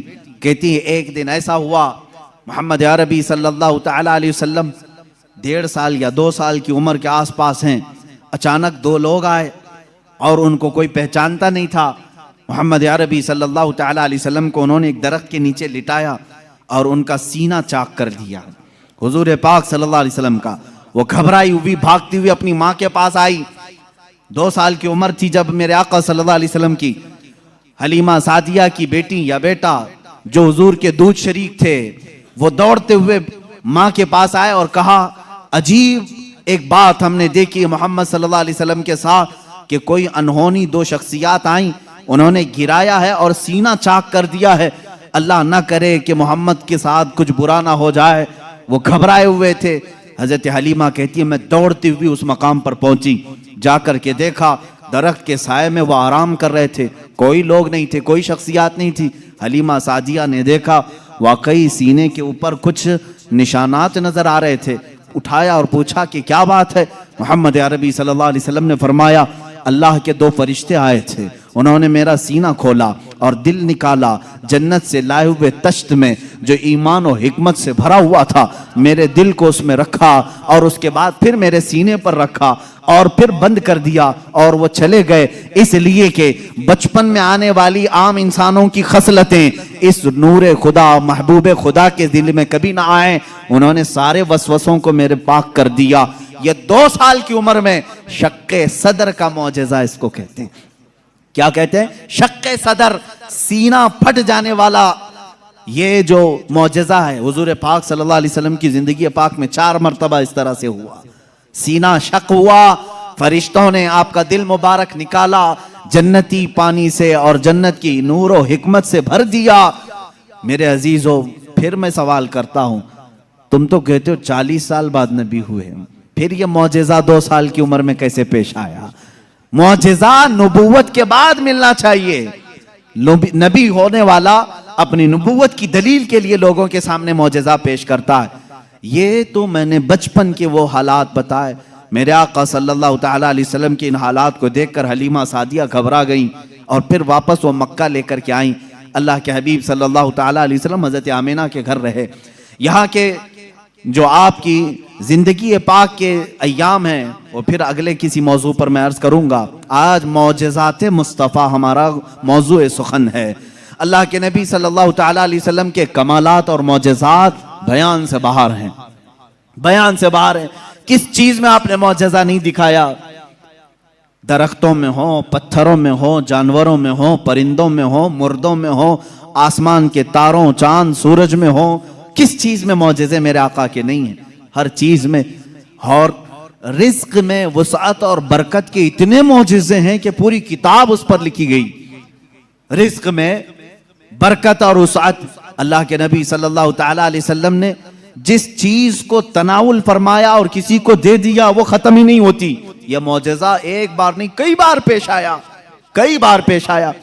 कहती है एक दिन ऐसा हुआ, मोहम्मद अरबी सल्लल्लाहु तआला अलैहि वसल्लम 1.5 साल या 2 साल की उम्र के आसपास हैं। अचानक 2 लोग आए और उनको कोई पहचानता नहीं था। मोहम्मद अरबी सल्लल्लाहु तआला अलैहि वसल्लम को उन्होंने एक दरख्त के नीचे लिटाया और उनका सीना चाक कर दिया। हुजूर पाक सल्लल्लाहु अलैहि वसल्लम का, वो घबराई हुई भागती हुई अपनी माँ के पास आई। 2 साल की उम्र थी जब मेरे आका सल्लल्लाहु अलैहि वसल्लम की हलीमा सादिया की बेटी या बेटा जो हुजूर के दूध शरीक थे, वो दौड़ते हुए माँ के पास आए और कहा अजीब एक बात हमने देखी मोहम्मद सल्लल्लाहु अलैहि वसल्लम के साथ कि कोई अनहोनी 2 शख्सियात आई, उन्होंने गिराया है और सीना चाक कर दिया है। अल्लाह ना करे कि मोहम्मद के साथ कुछ बुरा ना हो जाए। वो घबराए हुए थे। हजरत हलीमा कहती है मैं दौड़ती हुई उस मकाम पर पहुंची, जाकर के देखा दरख्त के साए में वो आराम कर रहे थे, कोई लोग नहीं थे, कोई शख्सियात नहीं थी। हलीमा सादिया ने देखा वाकई सीने के ऊपर कुछ निशानात नजर आ रहे थे। उठाया और पूछा कि क्या बात है। मोहम्मद अरबी सल्लल्लाहु अलैहि वसल्लम ने फरमाया अल्लाह के 2 फरिश्ते आए थे, उन्होंने मेरा सीना खोला और दिल निकाला, जन्नत से लाए हुए तश्त में जो ईमान और हिकमत से भरा हुआ था, मेरे दिल को उसमें रखा और उसके बाद फिर मेरे सीने पर रखा और फिर बंद कर दिया और वो चले गए। इसलिए कि बचपन में आने वाली आम इंसानों की खसलतें इस नूरे खुदा महबूब खुदा के दिल में कभी ना आए। उन्होंने सारे वसवसों को मेरे पाक कर दिया। ये 2 साल की उम्र में शक्के सदर का मौजज़ा इसको कहते हैं। क्या कहते हैं? शक्के सदर, सीना फट जाने वाला ये जो मौजज़ा है। हुजूर पाक सल्लल्लाहु अलैहि वसल्लम की जिंदगी पाक में 4 मरतबा इस तरह से हुआ। सीना शक हुआ, फरिश्तों ने आपका दिल मुबारक निकाला, जन्नती पानी से और जन्नत की नूर और हिकमत से भर दिया। मेरे अजीजों, फिर मैं सवाल करता हूं, तुम तो कहते हो 40 साल बाद नबी हुए, फिर ये मौजेजा 2 साल की उम्र में कैसे पेश आया? मौजेजा नबूवत के बाद मिलना चाहिए। नबी होने वाला अपनी नबूवत की दलील के लिए लोगों के सामने मौजेजा पेश करता है। ये तो मैंने बचपन के वो हालात बताए। मेरे आका सल्लल्लाहु ताला अलैहि वसल्लम के इन हालात को देखकर हलीमा सादिया घबरा गई और फिर वापस वो मक्का लेकर के आई। अल्लाह के हबीब सल्लल्लाहु ताला अलैहि वसल्लम हज़रत आमिना के घर रहे। यहाँ के जो आपकी जिंदगी पाक के अय्याम हैं वो फिर अगले किसी मौजू पर मैं अर्ज करूंगा। आज मौजज़ात मुस्तफ़ा हमारा मौजू सुखन है। अल्लाह के नबी सल्लल्लाहु ताला अलैहि वसल्लम के कमालात और मौजज़ात बयान से बाहर हैं, बयान से बाहर है। किस चीज में आपने मौजज़ा नहीं दिखाया? दरख्तों में हो, पत्थरों में हो, जानवरों में हो, परिंदों में हो, मुर्दों में हो, आसमान के तारों, चांद, सूरज में हो, किस चीज में मौजज़े मेरे आका के नहीं है? हर चीज में। और रिज्क में वसाअत और बरकत के इतने मौजज़े हैं कि पूरी किताब उस पर लिखी गई। रिज्क में बरकत और वसाअत, अल्लाह के नबी सल्लल्लाहु ताला अलैहि वसल्लम ने जिस चीज को तनाउल फरमाया और किसी को दे दिया वो खत्म ही नहीं होती। यह मौजज़ा एक बार नहीं कई बार पेश आया, कई बार पेश आया।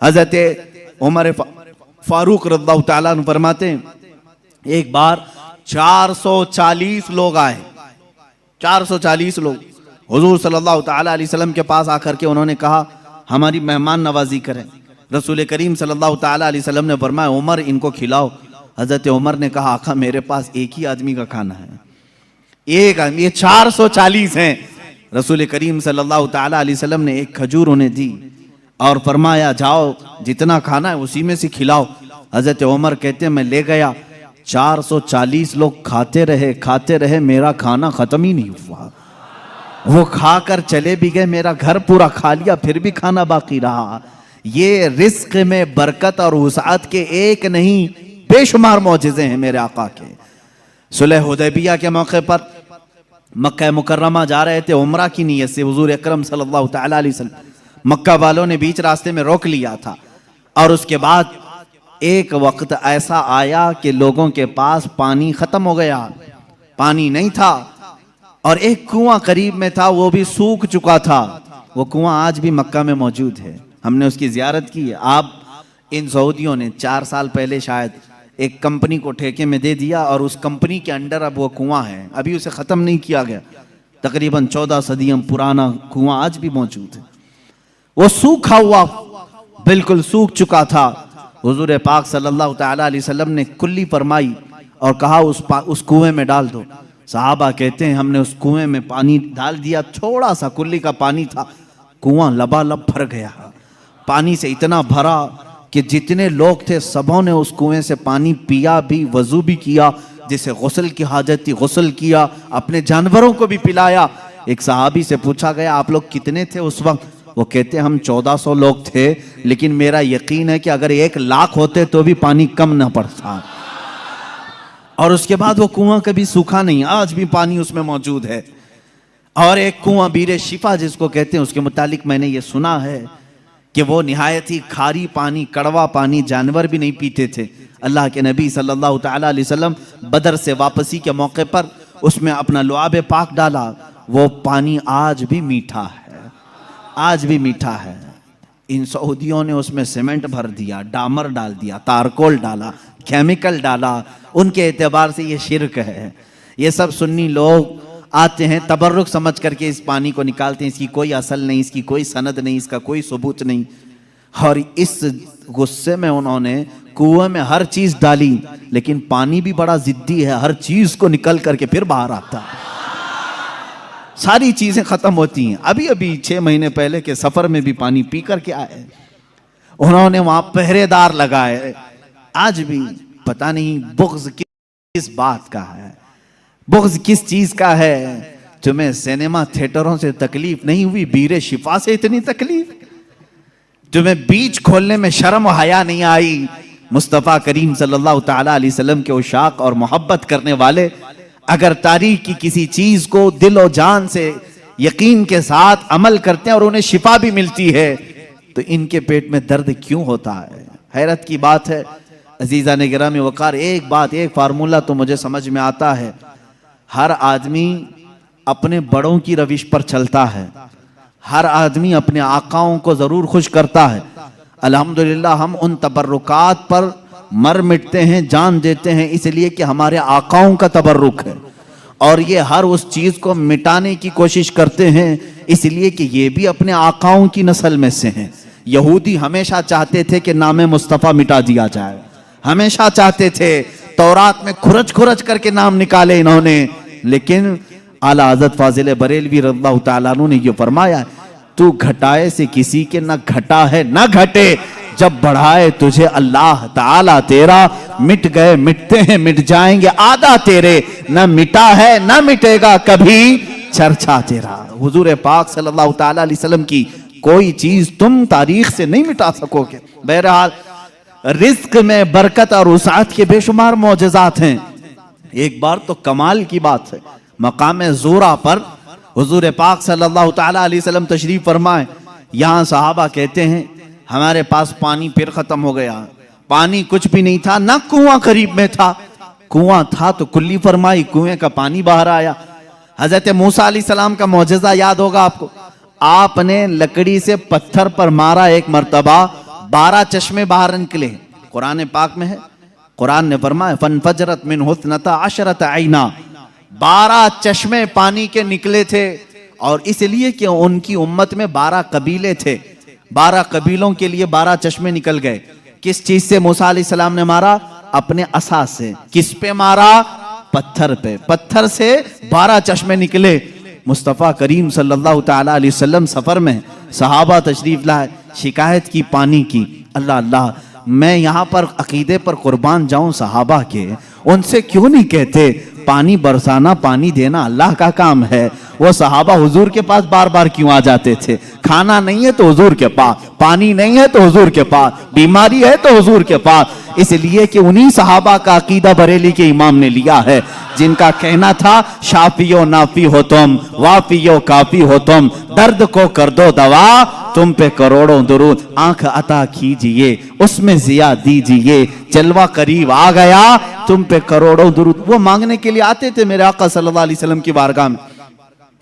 हजरत उमर फारूक रज़ियल्लाहु ताला अन्हु फरमाते हैं, एक बार 440 लोग आए, 440 लोग हुजूर सल्लल्लाहु ताला अलैहि वसल्लम के पास आकर के उन्होंने कहा हमारी मेहमान नवाजी करें। रसूल करीम सल्लल्लाहु ताला अलैहि वसल्लम ने फरमाया उमर इनको खिलाओ। हजरत उमर ने कहा आका मेरे पास एक ही आदमी का खाना है, एक आदमी, ये 440 हैं। रसूल करीम सल्लल्लाहु ताला अलैहि वसल्लम ने एक खजूर उन्हें दी और फरमाया जाओ जितना खाना है उसी में से खिलाओ। हजरत उमर कहते हैं मैं ले गया, 440 लोग खाते रहे, मेरा खाना खत्म ही नहीं हुआ। वो खाकर चले भी गए, मेरा घर पूरा खा लिया, फिर भी खाना बाकी रहा। ये रिस्क में बरकत और वसाअत के एक नहीं बेशुमार मौजज़े हैं मेरे आका के। सुलह हुदैबिया के मौके पर मक्का मुकर्रमा जा रहे थे उम्रा की नीयत से। हुजूर अकरम सल्लल्लाहु ताला अलैहि वसल्लम मक्का वालों ने बीच रास्ते में रोक लिया था और उसके बाद एक वक्त ऐसा आया कि लोगों के पास पानी खत्म हो गया, पानी नहीं था और एक कुआं करीब में था वो भी सूख चुका था। वो कुआं आज भी मक्का में मौजूद है, हमने उसकी जियारत की है। आप इन सऊदियों ने 4 साल पहले शायद एक कंपनी को ठेके में दे दिया और उस कंपनी के अंडर अब वो कुआं है, अभी उसे ख़त्म नहीं किया गया। तकरीबन 14 सदियों पुराना कुआं आज भी मौजूद है। वो सूखा हुआ बिल्कुल सूख चुका था। हुजूर पाक सल्लल्लाहु ताला अलैहि वसल्लम ने कुल्ली फरमाई और कहा उस कुएं में डाल दो। सहाबा कहते हैं हमने उस कुएं में पानी डाल दिया, थोड़ा सा कुल्ली का पानी था, कुआं लबालब भर गया। पानी से इतना भरा कि जितने लोग थे सबों ने उस कुएं से पानी पिया भी, वजू भी किया, जिसे गुस्ल की हाजत थी गुस्ल किया, अपने जानवरों को भी पिलाया। एक सहाबी से पूछा गया आप लोग कितने थे उस वक्त? वो कहते हम 1400 लोग थे, लेकिन मेरा यकीन है कि अगर 1 लाख होते तो भी पानी कम ना पड़ता। और उसके बाद वो कुआं कभी सूखा नहीं, आज भी पानी उसमें मौजूद है। और एक कुआं बीरे शिफा जिसको कहते हैं, उसके मुतालिक मैंने ये सुना है कि वो निहायत ही खारी पानी, कड़वा पानी जानवर भी नहीं पीते थे। अल्लाह के नबी सल्लल्लाहु ताला अलैहि वसल्लम बदर से वापसी के मौके पर उसमें अपना लुआब पाक डाला, वो पानी आज भी मीठा है, आज भी मीठा है। इन सऊदियों ने उसमें सीमेंट भर दिया, डामर डाल दिया, तारकोल डाला, केमिकल डाला, उनके एतबार से ये शिरक है। ये सब सुन्नी लोग आते हैं तबर्रुक समझ करके इस पानी को निकालते हैं, इसकी कोई असल नहीं, इसकी कोई सनद नहीं, इसका कोई सबूत नहीं। और इस गुस्से में उन्होंने कुएं में हर चीज डाली, लेकिन पानी भी बड़ा जिद्दी है, हर चीज को निकल करके फिर बाहर आता है, सारी चीजें खत्म होती हैं। अभी अभी 6 महीने पहले के सफर में भी पानी पी करके आए, उन्होंने वहां पहरेदार लगाए। आज भी पता नहीं बुग़्ज़ किस बात का है, बुग़्ज़ किस चीज का है। तुम्हें सिनेमा थिएटरों से तकलीफ नहीं हुई, बीरे शिफा से इतनी तकलीफ? तुम्हें बीच खोलने में शर्म और हया नहीं आई? मुस्तफ़ा करीम सल्लल्लाहु ताला अलैहि वसल्लम के उशाक और मोहब्बत करने वाले अगर तारीख की किसी चीज को दिल और जान से यकीन के साथ अमल करते हैं और उन्हें शिफा भी मिलती है, तो इनके पेट में दर्द क्यों होता है? हैरत की बात है। अजीज़ा ने गिरामी वकार, एक बात, एक फार्मूला तो मुझे समझ में आता है, हर आदमी अपने बड़ों की रविश पर चलता है, हर आदमी अपने आकाओं को जरूर खुश करता है। अल्हम्दुलिल्लाह हम उन तबर्रुकात पर मर मिटते हैं, जान देते हैं, इसलिए कि हमारे आकाओं का तबर्रुक है, और ये हर उस चीज को मिटाने की कोशिश करते हैं इसलिए कि ये भी अपने आकाओं की नस्ल में से हैं। यहूदी हमेशा चाहते थे कि नाम मुस्तफ़ा मिटा दिया जाए, हमेशा चाहते थे, तौरात में खुरच खुरच करके नाम निकाले इन्होंने, लेकिन आला हज़रत फाजिल बरेलवी रज़ियल्लाहु ताला अन्हु ने ये फरमाया, तू घटाए से किसी के न घटा है न घटे, जब बढ़ाए तुझे अल्लाह ताला तेरा, मिट गए मिटते हैं मिट जाएंगे आदा तेरे, न मिटा है न मिटेगा कभी चर्चा तेरा। हुजूर पाक सल्लल्लाहु ताला अलैहि वसल्लम की कोई चीज तुम तारीख से नहीं मिटा सकोगे। बहरहाल रिज्क में बरकत और वसाअत के बेशुमार मौजज़ात हैं। एक बार तो कमाल की बात है, मकाम ज़ोरा पर हुजूर पाक सल्लल्लाहु ताला अलैहि वसल्लम तशरीफ फरमाए, यहाँ सहाबा कहते हैं हमारे पास पानी फिर खत्म हो गया, पानी कुछ भी नहीं था, ना कुआं करीब में था, कुआं था तो कुल्ली फरमाई, कुएं का पानी बाहर आया। हजरत मूसा अलैहिस्सलाम का मौजज़ा याद होगा आपको, आपने लकड़ी से पत्थर पर मारा एक मर्तबा, 12 चश्मे बाहर निकले। कुरान पाक में है, कुरान ने फरमाया फनफजरत मिन हुस्नता अशरत आइना, 12 चश्मे पानी के निकले थे, और इसलिए कि उनकी उम्मत में 12 कबीले थे, 12 कबीलों के लिए 12 चश्मे निकल गए। किस चीज से मूसा अलैहिस्सलाम ने मारा? अपने असा से। किस पे मारा? पत्थर पे। पत्थर से 12 चश्मे निकले। मुस्तफ़ा करीम सल्लल्लाहु ताला अलैहि वसल्लम सफर में, सहाबा तशरीफ लाए, शिकायत की पानी की, अल्लाह अल्लाह मैं यहाँ पर अकीदे पर कुर्बान जाऊं सहाबा के, उनसे क्यों नहीं कहते पानी बरसाना पानी देना अल्लाह का काम है। वो सहाबा हुजूर के पास बार बार क्यों आ जाते थे? खाना नहीं है तो हुजूर के पास, पानी नहीं है तो हुजूर के पास, बीमारी है तो हुजूर के पास, इसलिए कि उन्हीं सहाबा का अकीदा बरेली के इमाम ने लिया है, जिनका कहना था शाफियो नाफी हो तुम, वाफियो काफी हो तुम, दर्द को कर दो दवा, तुम पे करोड़ों दुरूद, आंख अता कीजिए उसमें जिया दीजिए, जलवा करीब आ गया तुम पे करोड़ों दुरूद। वो मांगने के लिए आते थे मेरे आका सल्लल्लाहु अलैहि वसल्लम की बारगाह में,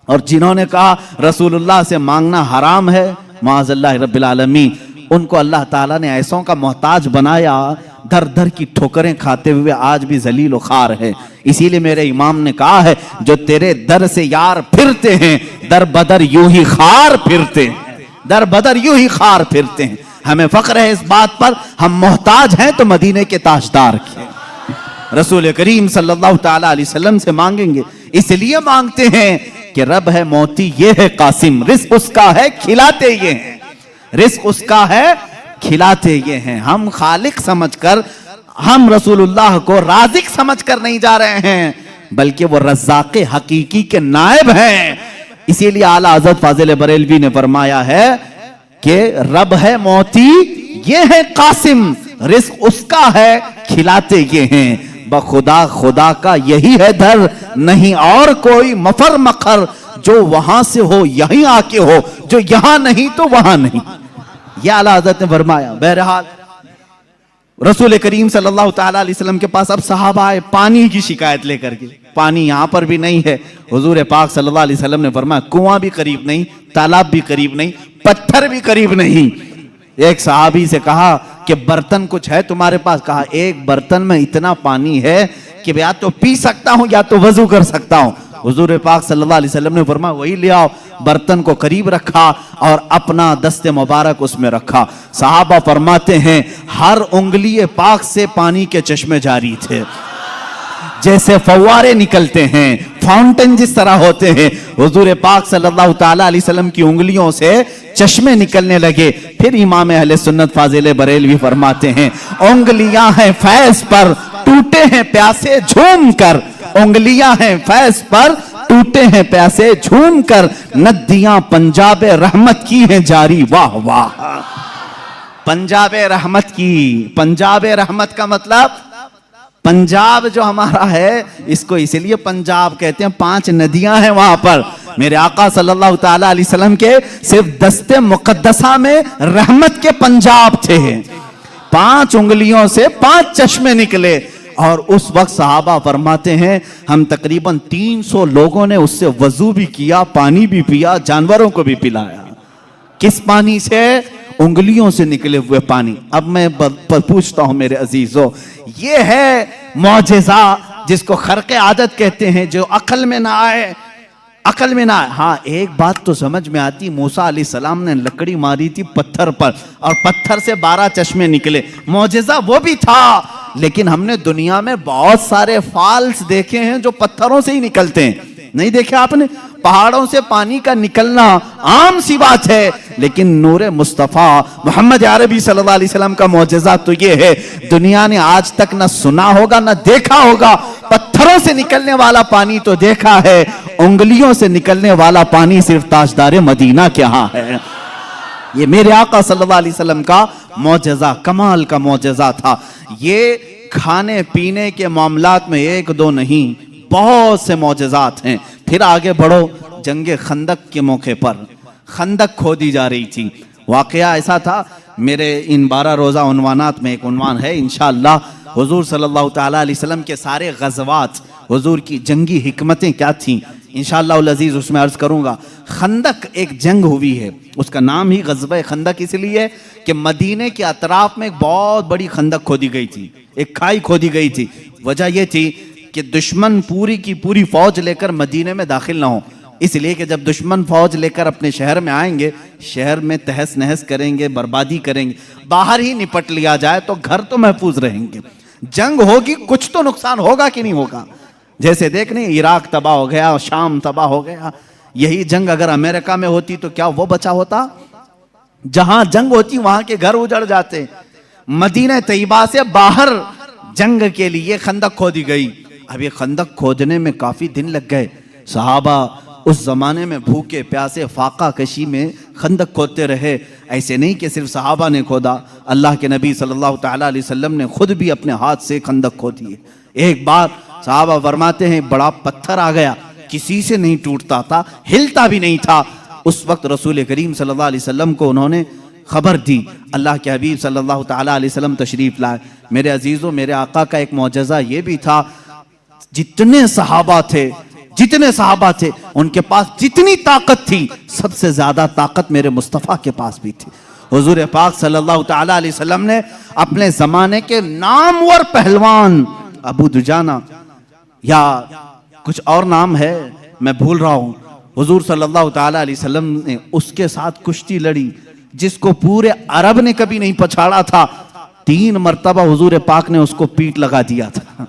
और जिन्होंने कहा रसूलुल्लाह से मांगना हराम है, माअज़ल्लाह रब्बिल आलमीन, उनको अल्लाह ताला ने ऐसों का मोहताज बनाया, दर दर की ठोकरें खाते हुए आज भी जलील खार है। इसीलिए मेरे इमाम ने कहा है, जो तेरे दर से यार फिरते हैं, दर बदर यूं ही खार फिरते हैं, दर बदर यूं ही खार फिरते हैं। हमें फख्र है इस बात पर, हम मोहताज हैं तो मदीने के ताजदार के, रसूल करीम सल्लल्लाहु ताला अलैहि वसल्लम से मांगेंगे। इसलिए मांगते हैं कि रब है मोती ये है कासिम, रिस्क उसका है खिलाते ये हैं, रिस्क उसका है खिलाते ये हैं। हम खालिक समझकर, हम रसूलुल्लाह को राज़िक समझकर नहीं जा रहे हैं, बल्कि वो रज़्ज़ाक़े हकीकी के नायब हैं। इसीलिए आला हज़रत फाजिल बरेलवी ने फरमाया है कि रब है मोती ये है कासिम, रिस्क उसका है खिलाते ये हैं। बखुदा खुदा का यही है दर, नहीं और कोई मफर मखर, जो वहां से हो यहीं आके हो, जो यहां नहीं तो वहां नहीं, यह आला हज़रत ने फरमाया। बहरहाल रसूल करीम सल्लल्लाहु ताला अलैहि वसल्लम के पास अब सहाबा आए पानी की शिकायत लेकर के, पानी यहां पर भी नहीं है। हुजूर पाक सल्लल्लाहु अलैहि वसल्लम ने फरमाया कुआं भी करीब नहीं, तालाब भी करीब नहीं, पत्थर भी करीब नहीं। एक सहाबी से कहा कि बर्तन कुछ है तुम्हारे पास? कहा एक बर्तन में इतना पानी है कि या तो पी सकता हूं या तो वजू कर सकता हूं। हुजूर पाक सल्लल्लाहु अलैहि वसल्लम ने फरमाया वही ले आओ। बर्तन को करीब रखा और अपना दस्ते मुबारक उसमें रखा। सहाबा फरमाते हैं हर उंगली पाक से पानी के चश्मे जारी थे, जैसे फव्वारे निकलते हैं, फाउंटेन जिस तरह होते हैं। हुजूर पाक सल्लल्लाहु ताला अलैहि वसल्लम की उंगलियों से चश्मे निकलने लगे। फिर इमाम अहले सुन्नत फाजिल बरेलवी फरमाते हैं उंगलियां हैं फैज पर, टूटे हैं प्यासे झूम कर, उंगलियां हैं फैज पर, टूटे हैं प्यासे झूम कर, नदियां पंजाबे रहमत की हैं जारी, वाह वाह। पंजाबे रहमत की, पंजाबे रहमत का मतलब पंजाब जो हमारा है इसको इसलिए पंजाब कहते हैं, 5 नदियां हैं वहां पर। मेरे आका सल्लल्लाहु ताला अलैहि वसल्लम के सिर्फ दस्ते मुकद्दसा में रहमत के पंजाब थे। 5 उंगलियों से 5 चश्मे निकले। और उस वक्त सहाबा फरमाते हैं हम तकरीबन 300 लोगों ने उससे वजू भी किया, पानी भी पिया, जानवरों को भी पिलाया। किस पानी से? उंगलियों से निकले हुए पानी। अब मैं पूछता हूं मेरे अजीजों, ये है मौजेजा जिसको खर्क़े आदत कहते हैं, जो अकल में ना आए, अकल में ना आए। हाँ, एक बात तो समझ में आती, मूसा अलैहिस्सलाम ने लकड़ी मारी थी पत्थर पर और पत्थर से 12 चश्मे निकले, मौजेजा वो भी था। लेकिन हमने दुनिया में बहुत सारे फॉल्स देखे हैं जो पत्थरों से ही निकलते हैं, नहीं देखे आपने? पहाड़ों से पानी का निकलना आम सी बात है, लेकिन नूरे मुस्तफा मोहम्मद अरबी सल्लल्लाहु अलैहि वसल्लम का मौजज़ा तो ये है, दुनिया ने आज तक ना सुना होगा ना देखा होगा। पत्थरों से निकलने वाला पानी तो देखा है, उंगलियों से निकलने वाला पानी सिर्फ ताजदार मदीना के यहाँ है। ये मेरे आका सल्लल्लाहु अलैहि वसल्लम का मौजज़ा, कमाल का मौजज़ा था। ये खाने पीने के मामलात में 1-2 नहीं, बहुत से मौजज़ात हैं। फिर आगे बढ़ो, जंगे खंदक के मौके पर खंदक खोदी जा रही थी। वाकया ऐसा था, मेरे इन 12 रोज़ा उन्वानात में एक उन्वान है इंशाअल्लाह, हुजूर सल्लल्लाहु ताला अलैहि वसल्लम के सारे गज़वात, हुजूर की जंगी हिकमतें क्या थीं, इंशाअल्लाह उल अज़ीज़ उसमें अर्ज़ करूँगा। खंदक एक जंग हुई है, उसका नाम ही ग़ज़वा खंदक इसलिए कि मदीने के अतराफ में एक बहुत बड़ी खंदक खोदी गई थी, एक खाई खोदी गई थी। वजह यह थी कि दुश्मन पूरी की पूरी फौज लेकर मदीने में दाखिल ना हो, इसलिए कि जब दुश्मन फौज लेकर अपने शहर में आएंगे, शहर में तहस नहस करेंगे, बर्बादी करेंगे। बाहर ही निपट लिया जाए तो घर तो महफूज रहेंगे। जंग होगी, कुछ तो नुकसान होगा कि नहीं होगा। जैसे देखने इराक तबाह हो गया, शाम तबाह हो गया। यही जंग अगर अमेरिका में होती तो क्या वो बचा होता? जहां जंग होती वहां के घर उजड़ जाते। मदीना तैयबा से बाहर जंग के लिए खंदक खोदी गई। अब ये खंदक खोदने में काफी दिन लग गए। सहाबा उस जमाने में भूखे प्यासे फाका कशी में खंदक खोदते रहे। ऐसे नहीं कि सिर्फ सहाबा ने खोदा, अल्लाह के नबी सल्लल्लाहु ताला अलैहि वसल्लम ने खुद भी अपने हाथ से खंदक खोदी है। एक बार सहाबा फरमाते हैं बड़ा पत्थर आ गया, किसी से नहीं टूटता था, हिलता भी नहीं था। उस वक्त रसूल करीम सल्लल्लाहु अलैहि वसल्लम को उन्होंने खबर दी। अल्लाह के हबीब सल्लल्लाहु ताला अलैहि वसल्लम तशरीफ लाए। मेरे अजीजों, मेरे आका का एक मौजज़ा ये भी था, जितने सहाबा थे उनके पास जितनी ताकत थी, सबसे ज्यादा ताकत मेरे मुस्तफ़ा के पास भी थी। हुजूर पाक सल्लल्लाहु ताला अलैहि वसल्लम ने अपने जमाने के नामवर पहलवान अबू दुजाना या कुछ और नाम है मैं भूल रहा हूं, हुजूर सल्लल्लाहु ताला अलैहि वसल्लम ने उसके साथ कुश्ती लड़ी, जिसको पूरे अरब ने कभी नहीं पछाड़ा था। 3 मरतबा हुजूर पाक ने उसको पीठ लगा दिया था।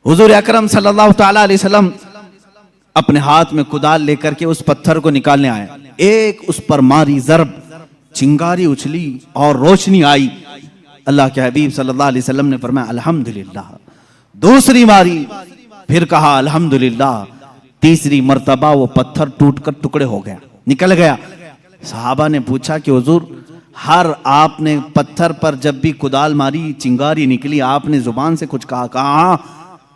हुजूर अकरम सल्लल्लाहु ताला अलैहि वसल्लम अपने हाथ में कुदाल लेकर के उस पत्थर को निकालने आए। एक उस पर मारी जरब, चिंगारी उछली और रोशनी आई। अल्लाह के हबीब सल्लल्लाहु अलैहि वसल्लम ने फरमाया अल्हम्दुलिल्लाह। दूसरी मारी, फिर कहा अल्हम्दुलिल्लाह। तीसरी मर्तबा वो पत्थर टूटकर टुकड़े हो गया, निकल गया। सहाबा ने पूछा कि हुजूर, हर आपने पत्थर पर जब भी कुदाल मारी चिंगारी निकली, आपने जुबान से कुछ कहा? कहा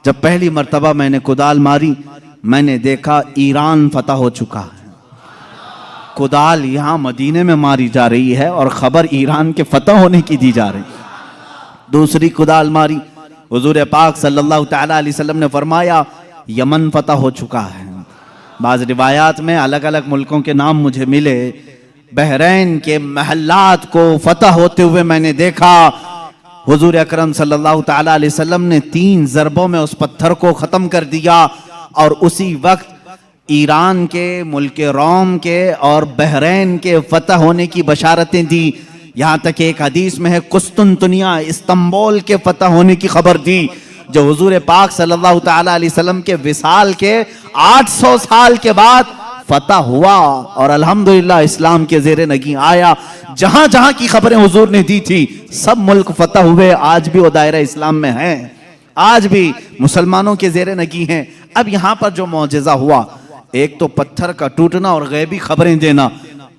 जब पहली मर्तबा मैंने कुदाल मारी, मैंने देखा ईरान फतह हो चुका है। कुदाल यहां मदीने में मारी जा रही है और खबर ईरान के फतह होने की दी जा रही। दूसरी कुदाल मारी, हुजूर पाक सल्लल्लाहु ताला अलैहि वसल्लम ने फरमाया यमन फतह हो चुका है। बाज़ रिवायात में अलग अलग मुल्कों के नाम मुझे मिले। बहरैन के महल्लात को फतह होते हुए मैंने देखा। हुजूर अकरम सल्लल्लाहु ताला अलैहि वसल्लम ने 3 ज़रबों में उस पत्थर को ख़त्म कर दिया और उसी वक्त ईरान के, मुल्क रोम के और बहरैन के फतह होने की बशारतें दी। यहाँ तक एक हदीस में है कुस्तुनतुनिया, इस्तांबुल के फतह होने की खबर दी, जो हुजूर पाक सल्लल्लाहु ताला अलैहि वसल्लम के विसाल के 800 साल के बाद फतह हुआ और अल्हम्दुलिल्लाह इस्लाम के ज़ेरे नगी आया। जहां जहां की खबरें हुजूर ने दी थी, सब मुल्क फतह हुए। आज भी वो दायरा इस्लाम में है, आज भी मुसलमानों के ज़ेरे नगी हैं। अब यहाँ पर जो मौजज़ा हुआ, एक तो पत्थर का टूटना और गैबी खबरें देना,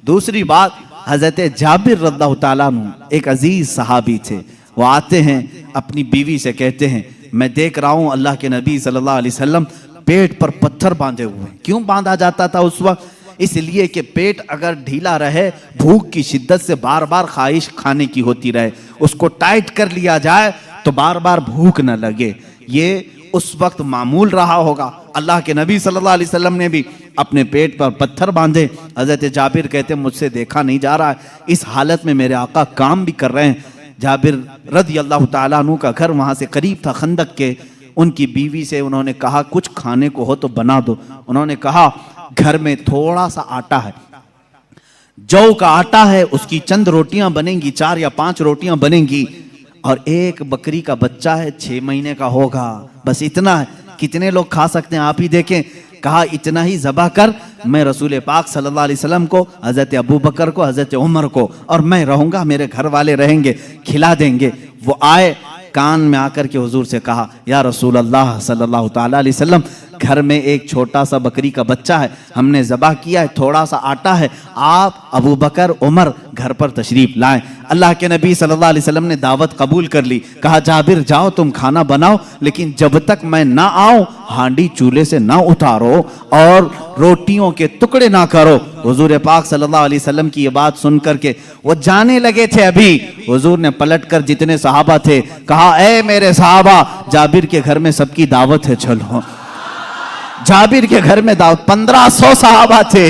दूसरी बात हज़रत जाबिर रज़ियल्लाहु ताला अन्हु एक अजीज सहाबी थे। वो आते हैं अपनी बीवी से कहते हैं मैं देख रहा हूँ अल्लाह के नबी सल्लल्लाहु अलैहि वसल्लम पेट पर पत्थर बांधे हुए। क्यों बांधा जाता था उस वक्त? इसलिए कि पेट अगर ढीला रहे, भूख की शिद्दत से बार बार ख्वाहिश खाने की होती रहे, उसको टाइट कर लिया जाए तो बार बार भूख न लगे। ये उस वक्त मामूल रहा होगा। अल्लाह के नबी सल्लल्लाहु अलैहि वसल्लम ने भी अपने पेट पर पत्थर बांधे। हजरत जाबिर कहते मुझसे देखा नहीं जा रहा है, इस हालत में मेरे आका काम भी कर रहे हैं। जाबिर रज़ी अल्लाह ताला अन्हु का घर वहां से करीब था, खंदक के। उनकी बीवी से उन्होंने कहा कुछ खाने को हो तो बना दो। उन्होंने कहा घर में थोड़ा सा आटा है, जौ का आटा है, उसकी चंद रोटियां बनेंगी, 4 या 5 रोटियां बनेंगी, और एक बकरी का बच्चा है, 6 महीने का होगा, बस इतना है। कितने लोग खा सकते हैं आप ही देखें। कहा इतना ही ज़बह कर, मैं रसूल पाक सल्लल्लाहु अलैहि वसल्लम को, हज़रत अबू बकर को, हज़रत उमर को, और मैं रहूंगा, मेरे घर वाले रहेंगे, खिला देंगे। वो आए, कान में आकर के हुजूर से कहा या रसूल अल्लाह सल्लल्लाहु ताला अलैहि वसल्लम, घर में एक छोटा सा बकरी का बच्चा है, हमने ज़बह किया है, थोड़ा सा आटा है, आप अबू बकर उमर घर पर तशरीफ लाएं। अल्लाह के नबी सल्लल्लाहु अलैहि वसल्लम ने दावत कबूल कर ली। कहा जाबिर जाओ तुम खाना बनाओ, लेकिन जब तक मैं ना आऊं हांडी चूल्हे से ना उतारो और रोटियों के टुकड़े ना करो। हुजूर पाक सल्लल्लाहु अलैहि वसल्लम की ये बात सुन करके वो जाने लगे थे। अभी हुजूर ने पलटकर जितने सहाबा थे कहा, ए मेरे सहाबा, जाबिर के घर में सबकी दावत है, चलो। जाबिर के घर में दावत, 1500 सहाबा थे,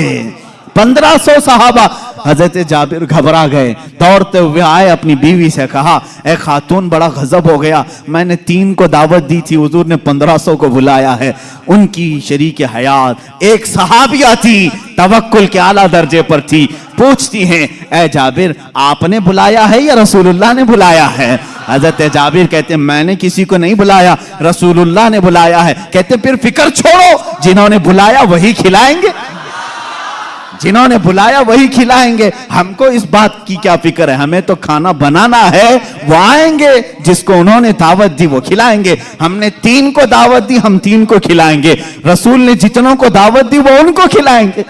1500 सहाबा। हजरत जाबिर घबरा गए, दौड़ते हुए आए, अपनी बीवी से कहा, ए खातून बड़ा गजब हो गया, मैंने 3 को दावत दी थी, हुजूर ने 1500 को बुलाया है। उनकी शरीक हयात एक सहाबिया थी, तवक्कुल के आला दर्जे पर थी। पूछती हैं, ए जाबिर आपने बुलाया है या रसूलुल्लाह ने बुलाया है? हजरत जाबिर कहते मैंने किसी को नहीं बुलाया, रसूलुल्लाह ने बुलाया है। कहते फिर फिक्र छोड़ो, जिन्होंने बुलाया वही खिलाएंगे, जिन्होंने बुलाया वही खिलाएंगे। हमको इस बात की क्या फिक्र है, हमें तो खाना बनाना है, वो आएंगे, जिसको उन्होंने दावत दी वो खिलाएंगे। हमने 3 को दावत दी, हम 3 को खिलाएंगे, रसूल ने जितनों को दावत दी वो उनको खिलाएंगे।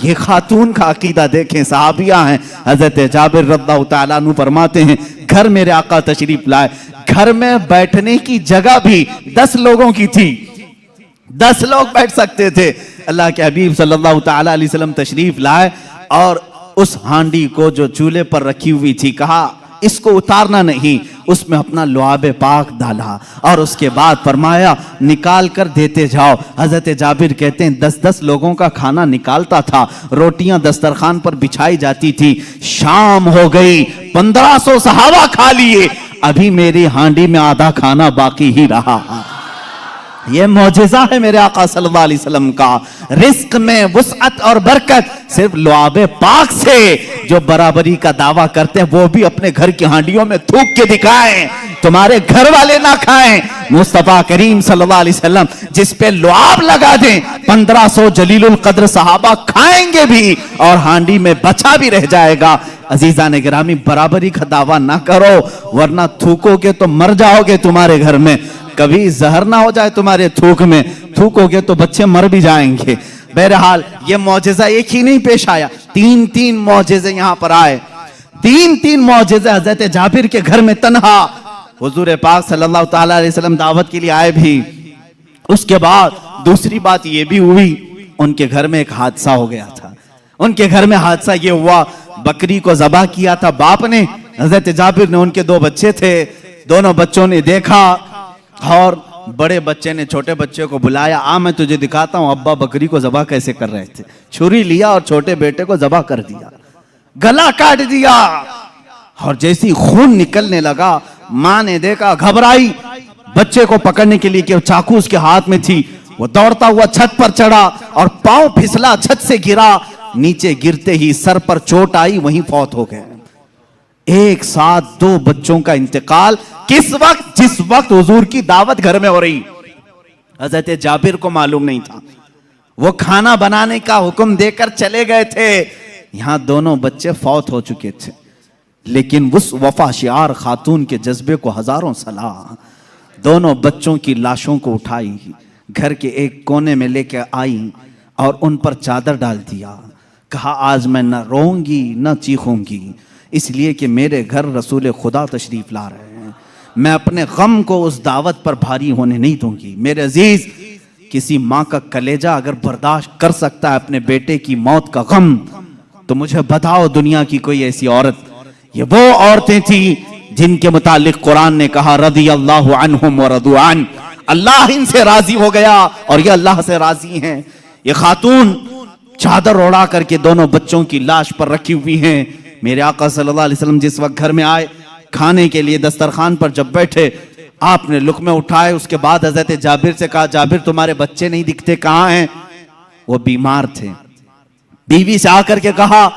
ये खातून का अकीदा देखें, सहाबिया हैं। हजरत जाबिर रज़ियल्लाहु ताला अन्हु फरमाते हैं, घर मेरे आका तशरीफ लाए, घर में बैठने की जगह भी 10 लोगों की थी, 10 लोग बैठ सकते थे। अल्लाह के हबीब सल्लल्लाहु ताला अलैहि वसल्लम तशरीफ लाए और उस हांडी को जो चूल्हे पर रखी हुई थी, कहा इसको उतारना नहीं, उसमें अपना लुआबे पाक डाला और उसके बाद फरमाया निकाल कर देते जाओ। हजरत जाबिर कहते हैं 10-10 लोगों का खाना निकालता था, रोटियां दस्तरखान पर बिछाई जाती थी। शाम हो गई, 1500 सहाबा खा लिए, अभी मेरी हांडी में आधा खाना बाकी ही रहा। ये मौजिज़ा है मेरे आका सल्लल्लाहु अलैहि वसल्लम का। रिस्क में वुसअत और बरकत सिर्फ लुआबे पाक से, जो बराबरी का दावा करते हैं वो भी अपने घर की हांडियों में थूक के दिखाएं, तुम्हारे घर वाले ना खाएं। मुस्तफा करीम सल्लल्लाहु अलैहि वसल्लम जिस पे लुआब लगा दें, 1500 जलीलुल कद्र सहाबा खाएंगे भी और हांडी में बचा भी रह जाएगा। अजीजान गिरामी, बराबरी का दावा ना करो, वरना थूकोगे तो मर जाओगे तुम्हारे घर में। कभी जहर ना हो जाए तुम्हारे थूक में, थूकोगे तो बच्चे मर भी जाएंगे। बहरहाल ये मौजिज़ा एक ही नहीं पेश आया, 3-3 मौजिज़े यहाँ पर आए, 3-3 मौजिज़े। हजरत जाबिर के घर में तन्हा हुजूर पाक सल्लल्लाहु ताला अलैहि वसल्लम दावत के लिए आए भी। उसके बाद दूसरी बात ये भी हुई, उनके घर में एक हादसा हो गया था। उनके घर में हादसा ये हुआ, बकरी को ज़बह किया था बाप ने, हजरत जाबिर ने, उनके 2 बच्चे थे, दोनों बच्चों ने देखा और बड़े बच्चे ने छोटे बच्चे को बुलाया, आ मैं तुझे दिखाता हूं अब्बा बकरी को ज़बह कैसे कर रहे थे। छुरी लिया और छोटे बेटे को ज़बह कर दिया, गला काट दिया, और जैसी खून निकलने लगा मां ने देखा, घबराई, बच्चे को पकड़ने के लिए कि चाकू उसके हाथ में थी, वो दौड़ता हुआ छत पर चढ़ा और पांव फिसला, छत से गिरा, नीचे गिरते ही सर पर चोट आई, वहीं फौत हो गए। एक साथ 2 बच्चों का इंतकाल किस वक्त, जिस वक्त हुजूर की दावत घर में हो रही। हजरत जाबिर को मालूम नहीं था, वो खाना बनाने का हुक्म देकर चले गए थे, यहां दोनों बच्चे फौत हो चुके थे। लेकिन उस वफाशियार खातून के जज्बे को हजारों सलाह, दोनों बच्चों की लाशों को उठाई, घर के एक कोने में लेकर आई और उन पर चादर डाल दिया। कहा आज मैं न रोऊंगी न चीखूंगी, इसलिए कि मेरे घर रसूल खुदा तशरीफ ला रहे हैं, मैं अपने गम को उस दावत पर भारी होने नहीं दूंगी। मेरे अजीज, किसी माँ का कलेजा अगर बर्दाश्त कर सकता है अपने बेटे की मौत का गम, तो मुझे बताओ दुनिया की कोई ऐसी औरत। ये वो औरतें थी जिनके मुतालिक कुरान ने कहा रदी अल्लाहु अन्हुम व रदू अन, अल्लाह इनसे राजी हो गया और ये अल्लाह से राजी हैं। ये खातून चादर ओढ़ा करके दोनों बच्चों की लाश पर रखी हुई हैं। मेरे आका सल्लल्लाहु अलैहि वसल्लम जिस वक्त घर में आए, खाने के लिए दस्तरखान पर जब बैठे, आपने लुक़मे उठाए, उसके बाद हजरत जाबिर से कहा, जाबिर तुम्हारे बच्चे नहीं दिखते, कहाँ हैं? वो बीमार थे। बीवी से आकर के कहा,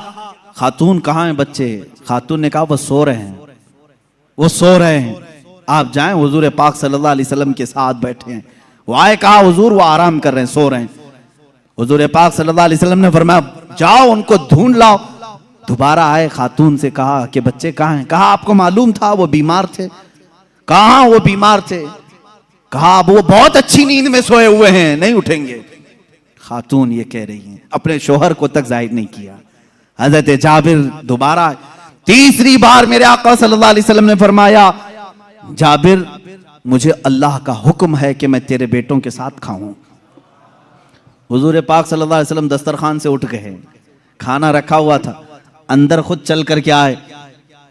खातून कहाँ हैं बच्चे? खातून ने कहा वो सो रहे हैं, वो सो रहे हैं, आप जाएं। हुजूर पाक सल्लल्लाहु अलैहि वसल्लम के साथ बैठे हैं। वो आए, कहा हुजूर वो आराम कर रहे हैं, सो रहे हैं। हुजूर पाक सल्लल्लाहु अलैहि वसल्लम ने फरमाया जाओ उनको ढूंढ लाओ। दोबारा आए, खातून से कहा कि बच्चे कहाँ हैं? कहा आपको मालूम था वो बीमार थे। कहाँ वो बीमार थे? कहा वो बहुत अच्छी नींद में सोए हुए हैं, नहीं उठेंगे। खातून ये कह रही हैं, अपने शोहर को तक जाहिर नहीं किया। हजरत जाबिर दोबारा, तीसरी बार मेरे आका सल्लल्लाहु अलैहि वसल्लम ने फरमाया जाबिर मुझे अल्लाह का हुक्म है कि मैं तेरे बेटों के साथ खाऊं। हुजूर पाक सल्लल्लाहु अलैहि वसल्लम दस्तरखान से उठ गए, खाना रखा हुआ था, अंदर खुद चल करके आए,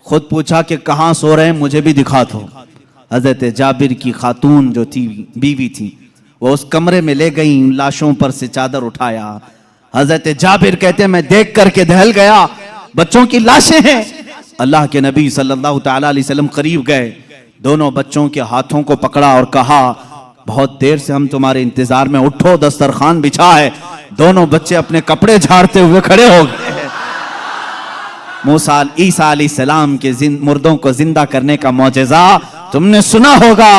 खुद पूछा कि कहाँ सो रहे हैं, मुझे भी दिखा दो। हजरत जाबिर की खातून जो थी, बीवी थी, वो उस कमरे में ले गई, लाशों पर से चादर उठाया। हजरत जाबिर कहते हैं मैं देख करके दहल गया, बच्चों की लाशें हैं। अल्लाह के नबी सल्लल्लाहु ताला अलैहि वसल्लम करीब गए, दोनों बच्चों के हाथों को पकड़ा और कहा बहुत देर से हम तुम्हारे इंतजार में, उठो दस्तरखान बिछा है। दोनों बच्चे अपने कपड़े झाड़ते हुए खड़े हो गए। मूसा ईसा अलैहिस्सलाम के मुर्दों को जिंदा करने का मौजज़ा तुमने सुना होगा।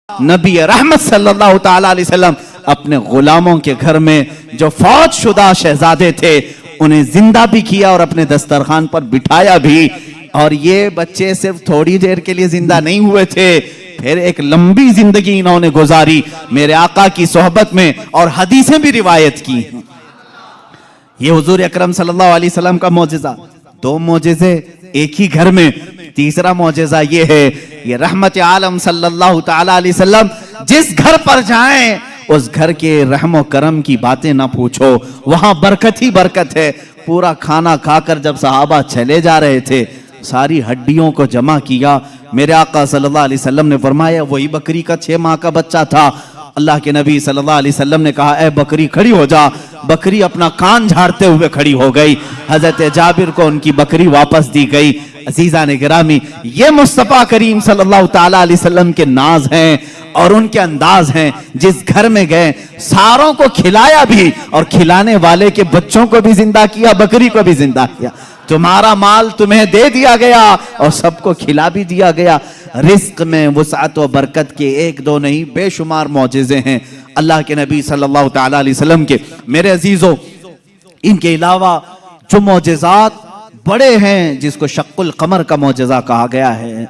नबी रहमत सल्लल्लाहु ताला अलैहि वसल्लम अपने गुलामों के घर में जो फौज शुदा शहजादे थे उन्हें जिंदा भी किया और अपने दस्तरखान पर बिठाया भी। और ये बच्चे सिर्फ थोड़ी देर के लिए जिंदा नहीं हुए थे, फिर एक लंबी जिंदगी इन्होंने गुजारी मेरे आका की सोहबत में, और हदीसें भी रिवायत की। ये हुजूर अकरम सल्लल्लाहु अलैहि वसल्लम का मौजज़ा। दो मौजज़े एक ही घर में। तीसरा मौजज़ा ये है, ये रहमत आलम सल्लल्लाहु ताला अलैहि वसल्लम जिस घर पर जाएं उस घर के रहमो करम की बातें ना पूछो, वहां बरकत ही बरकत है। पूरा खाना खाकर जब सहाबा चले जा रहे थे, सारी हड्डियों को जमा किया। मेरे आका सल्लल्लाहु अलैहि वसल्लम ने फरमाया वही बकरी का 6 माह का बच्चा था। अल्लाह के नबी सल्लल्लाहु अलैहि वसल्लम ने कहा ए बकरी खड़ी हो जा। बकरी अपना कान झाड़ते हुए खड़ी हो गई। हजरत जाबिर को उनकी बकरी वापस दी गई। अजीजा ने गिरामी, ये मुस्तफा करीम सल्लल्लाहु ताला अलैहि वसल्लम के नाज हैं और उनके अंदाज हैं। जिस घर में गए सारों को खिलाया भी और खिलाने वाले के बच्चों को भी जिंदा किया, बकरी को भी जिंदा किया। तुम्हारा माल तुम्हें दे दिया गया और सबको खिला भी दिया गया। रिस्क में वुसअत व बरकत के एक दो नहीं बेशुमार मौजज़े हैं अल्लाह के नबी सल्लल्लाहु ताला अलैहि वसल्लम के। मेरे अजीजों, इनके अलावा जो मौजज़ात बड़े हैं, जिसको शक्कुल कमर का मौजज़ा कहा गया है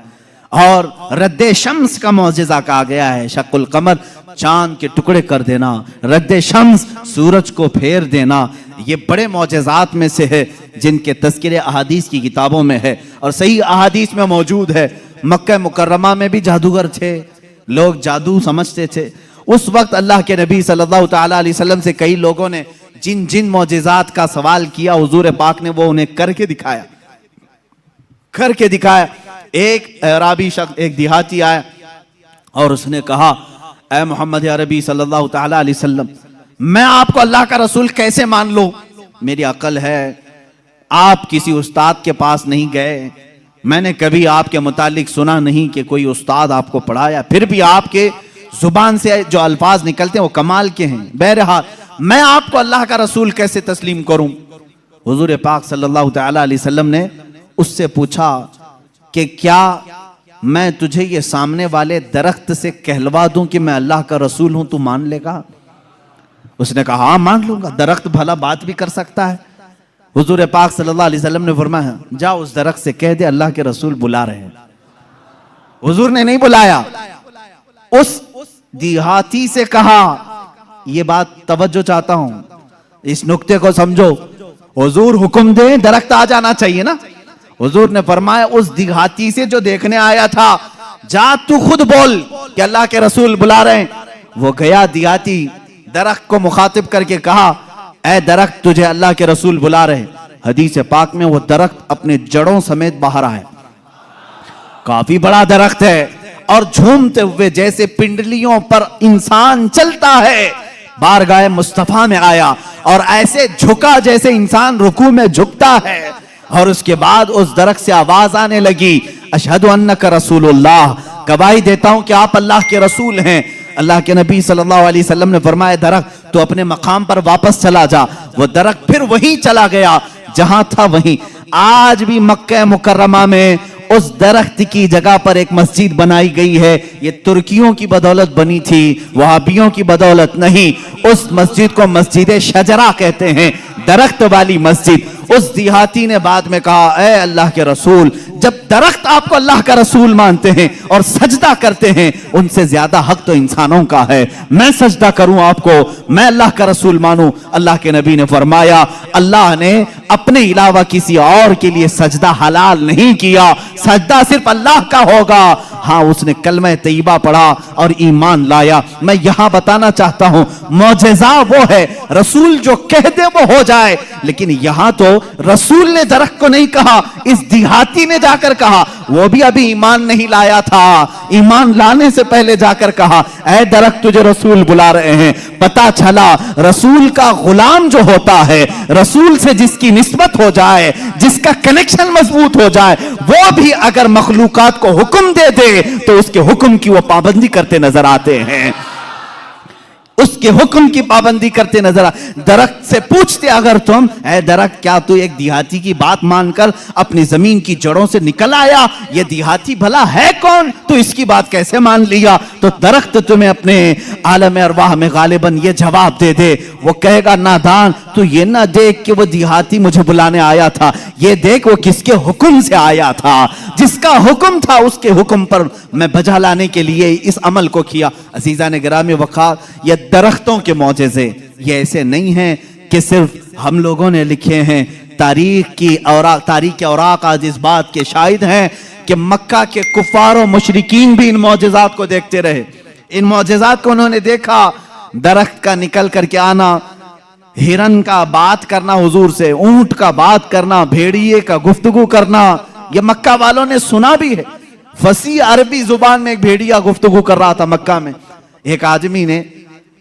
और रद्दे शम्स का मौजज़ा कहा गया है। शक्कुल कमर चांद के टुकड़े कर देना, रद्दे शम्स सूरज को फेर देना, ये बड़े मौजज़ात में से है जिनके तज़किरे अहादीस की किताबों में है और सही अहादीस में मौजूद है। मक्का मुकर्रमा में भी जादूगर थे, लोग जादू समझते थे। उस वक्त अल्लाह के नबी सल्लल्लाहु ताला अलैहि वसल्लम से कई लोगों ने जिन जिन मौजज़ात का सवाल किया, हुजूर पाक ने वो उन्हें करके दिखाया, करके दिखाया। एक अराबी शख्स, एक देहाती आया और उसने कहा ऐ मोहम्मद या रबी सल्लल्लाहु ताला अलैहि वसल्लम, मैं आपको अल्लाह का रसूल कैसे मान लूं? मेरी अकल है, आप किसी उस्ताद के पास नहीं गए, मैंने कभी आपके मुतालिक सुना नहीं कि कोई उस्ताद आपको पढ़ाया, फिर भी आपके जुबान से जो अल्फाज निकलते हैं वो कमाल के हैं। बहरहाल मैं आपको अल्लाह का रसूल कैसे तस्लीम करूं? हुजूर पाक सल्लल्लाहु ताला अलैहि वसल्लम ने उससे पूछा कि क्या मैं तुझे ये सामने वाले दरख्त से कहलवा दूं कि मैं अल्लाह का रसूल हूं, तू मान लेगा? उसने कहा हाँ मान लूंगा, दरख्त भला बात भी कर सकता है। हुजूर पाक सल्लल्लाहु अलैहि वसल्लम ने फरमाया जा उस दरख्त से कह दे अल्लाह के रसूल बुला रहे हैं। हुजूर ने नहीं बुलाया, उस देहाती से कहा, ये बात तवज्जो चाहता हूं, इस नुक्ते को समझो। हुजूर हुक्म दे दरख्त आ जाना चाहिए ना। हुजूर ने फरमाया उस देहाती से जो देखने आया था, जा तू खुद बोल कि अल्लाह के रसूल बुला रहे हैं। वो गया देहाती, दरख्त को मुखातिब करके कहा, ऐ दरख्त तुझे अल्लाह के रसूल बुला रहे। हदीस पाक में वो दरख्त अपने जड़ों समेत बाहर आए, काफी बड़ा दरख्त है, और झूमते हुए जैसे पिंडलियों पर इंसान चलता है बारगाह मुस्तफा में आया, और ऐसे झुका जैसे इंसान रुकू में झुकता है। और उसके बाद उस दरख्त से आवाज आने लगी, अशहदु अन्नका रसूलुल्लाह, गवाही देता हूं कि आप अल्लाह के रसूल हैं। अल्लाह के नबी सल्लल्लाहु अलैहि वसल्लम ने फरमाया, दरख्त तो अपने मकाम पर वापस चला जा। वो दरख्त फिर वहीं चला गया जहां था वहीं। आज भी मक्का मुकर्रमा में उस दरख्त की जगह पर एक मस्जिद बनाई गई है। ये तुर्कियों की बदौलत बनी थी, वहाबियों की बदौलत नहीं। उस मस्जिद को मस्जिद शजरा कहते हैं, दरख्त वाली मस्जिद। उस देहाती ने बाद में कहा, ऐ अल्लाह के रसूल, जब दरख्त आपको अल्लाह का रसूल मानते हैं और सजदा करते हैं, उनसे ज्यादा हक तो इंसानों का है। मैं सजदा करूं आपको, मैं अल्लाह का रसूल मानूं। अल्लाह के नबी ने फरमाया, अल्लाह ने अपने अलावा किसी और के लिए सजदा हलाल नहीं किया, सजदा सिर्फ अल्लाह का होगा। हाँ, उसने कलमा तैयबा पढ़ा और ईमान लाया। मैं यहां बताना चाहता हूं, मौजज़ा वो है रसूल जो कह दे वो हो जाए। लेकिन यहां तो रसूल ने दरख्त को नहीं कहा, इस देहाती ने जाकर कहा, वो भी अभी ईमान नहीं लाया था, ईमान लाने से पहले जाकर कहा, ऐ दरख्त तुझे रसूल बुला रहे हैं। पता चला रसूल का गुलाम जो होता है, रसूल से जिसकी निस्बत हो जाए, जिसका कनेक्शन मजबूत हो जाए, वो भी अगर मखलूकात को हुक्म दे दे तो उसके हुक्म की वो पाबंदी करते नजर आते हैं, उसके हुक्म की पाबंदी करते नजर आ। दरख्त से पूछते अगर तुम, ऐ दरख्त क्या तू एक देहाती की बात मानकर अपनी जमीन की जड़ों से निकल आया? ये देहाती भला है कौन, तू इसकी बात कैसे मान लिया? तो दरख्त तुम्हें अपने आलम अरवाह में गालिबन ये जवाब दे दे। वो कहेगा, नादान, तू ये ना देख कि वो देहाती मुझे बुलाने आया था, ये देख वो किसके हुक्म से आया था। जिसका हुक्म था उसके हुक्म पर मैं बजा लाने के लिए इस अमल को किया। अजीजा ने गिरामी वक़ार, ये दरख्तों के मौजज़े ये ऐसे नहीं हैं कि सिर्फ हम लोगों ने लिखे हैं। तारीख की औराक आज इस बात के शाहिद हैं कि मक्का के कुफार और मुशरिकीन भी इन मौजज़ात को देखते रहे। इन मौजज़ात को उन्होंने देखा, दरख्त का निकल करके आना, हिरन का बात करना हुजूर से, ऊंट का बात करना, भेड़िए का गुफ्तगू करना, ये मक्का वालों ने सुना भी है। फसी अरबी जुबान में एक भेड़िया गुफ्तगू कर रहा था मक्का में। एक आदमी ने,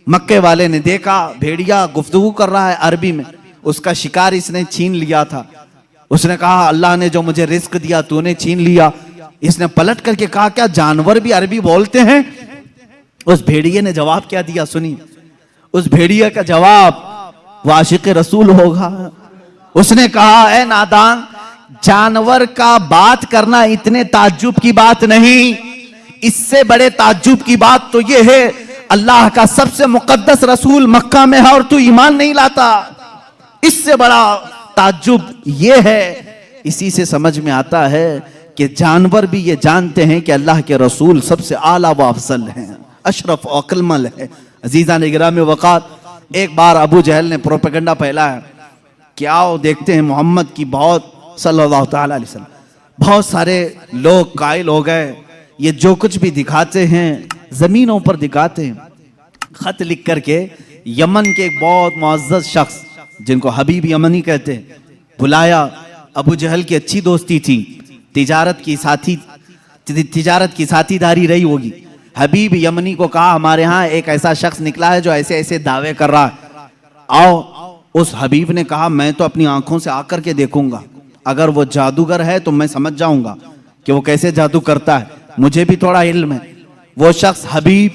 मक्के वाले ने देखा भेड़िया गुफ्तगू कर रहा है अरबी में, उसका शिकार इसने छीन लिया था। उसने कहा, अल्लाह ने जो मुझे रिस्क दिया तूने छीन लिया। इसने पलट करके कहा, क्या जानवर भी अरबी बोलते हैं? उस भेड़िए ने जवाब क्या दिया सुनी। उस भेड़िए का जवाब वो आशिक रसूल होगा। उसने कहा, ए नादान, जानवर का बात करना इतने ताज्जुब की बात नहीं, इससे बड़े ताज्जुब की बात तो यह है, अल्लाह का सबसे मुकद्दस रसूल मक्का में है और तू ईमान नहीं लाता। इससे बड़ा ताज्जुब यह है। इसी से समझ में आता है कि जानवर भी ये जानते हैं कि अल्लाह के रसूल सबसे आला व अफजल हैं, अशरफ और अक्लमल है। अजीजा ने गिरामी वक़ार, एक बार अबू जहल ने प्रोपेगेंडा फैलाया कि आओ देखते हैं मोहम्मद की बहुत सल्लल्लाहु तआला अलैहि वसल्लम, बहुत सारे लोग कायल हो गए, ये जो कुछ भी दिखाते हैं जमीनों पर दिखाते हैं। खत लिख करके यमन के एक बहुत मुअज़्ज़ज़ शख्स जिनको हबीब यमनी कहते हैं बुलाया। अबू जहल की अच्छी दोस्ती थी, तिजारत की साथीदारी रही होगी। हबीब यमनी को कहा, हमारे यहाँ एक ऐसा शख्स निकला है जो ऐसे ऐसे दावे कर रहा है, आओ। उस हबीब ने कहा, मैं तो अपनी आंखों से आकर के देखूंगा, अगर वो जादूगर है तो मैं समझ जाऊंगा कि वो कैसे जादू करता है, मुझे भी थोड़ा इल्म है। वो शख्स हबीब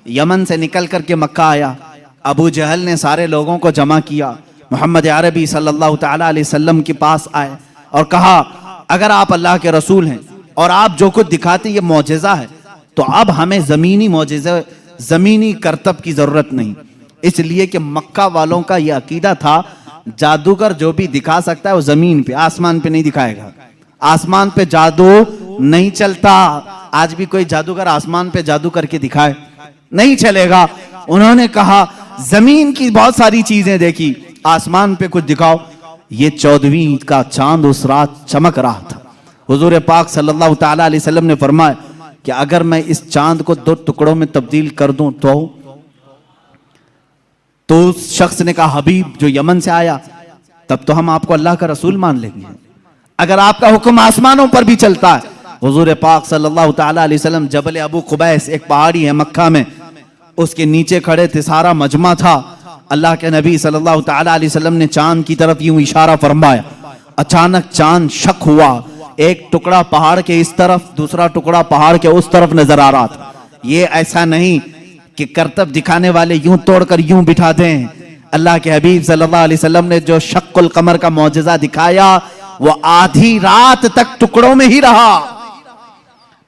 यमन से निकल करके मक्का आया। अबू जहल ने सारे लोगों को जमा किया, मोहम्मद अरबी सल्लल्लाहु तआला अलैहि वसल्लम के पास आए और कहा, अगर आप अल्लाह के रसूल हैं और आप जो कुछ दिखाते हैं ये मौजज़ा है, तो अब हमें ज़मीनी मौजज़ा, ज़मीनी करतब की ज़रूरत नहीं। इसलिए कि मक्का वालों का ये अकीदा था, जादूगर जो भी दिखा सकता है वो ज़मीन पे, आसमान पे नहीं दिखाएगा। आसमान पे जादू नहीं चलता। आज भी कोई जादूगर आसमान पे जादू करके दिखाए, नहीं चलेगा। उन्होंने कहा, जमीन की बहुत सारी चीजें देखी, आसमान पे कुछ दिखाओ। ये 14वीं का चांद उस रात चमक रहा था। हुजूर पाक सल्लल्लाहु तआला अलैहि वसल्लम ने फरमाया कि अगर मैं इस चांद को 2 टुकड़ों में तब्दील कर दूं तो तो उस शख्स ने कहा, हबीब जो यमन से आया, तब तो हम आपको अल्लाह का रसूल मान लेंगे, अगर आपका हुक्म आसमानों पर भी चलता है। हुजूर पाक सल्लल्लाहु ताला अलैहि वसल्लम जबल अबू कुबैस, एक पहाड़ी है मक्का में, उसके नीचे खड़े थे, सारा मजमा था। अल्लाह के नबी सल्लल्लाहु ताला अलैहि वसल्लम ने चांद की तरफ यूं इशारा फरमाया। अचानक चांद शक हुआ, एक टुकड़ा पहाड़ के इस तरफ, दूसरा टुकड़ा पहाड़ के उस तरफ नजर आ रहा था। ये ऐसा नहीं कि करतब दिखाने वाले यूं तोड़कर यूं बिठा दें। अल्लाह के हबीब सल्लल्लाहु अलैहि वसल्लम ने जो शक्कुल कमर का मौजज़ा दिखाया, वो आधी रात तक टुकड़ों में ही रहा।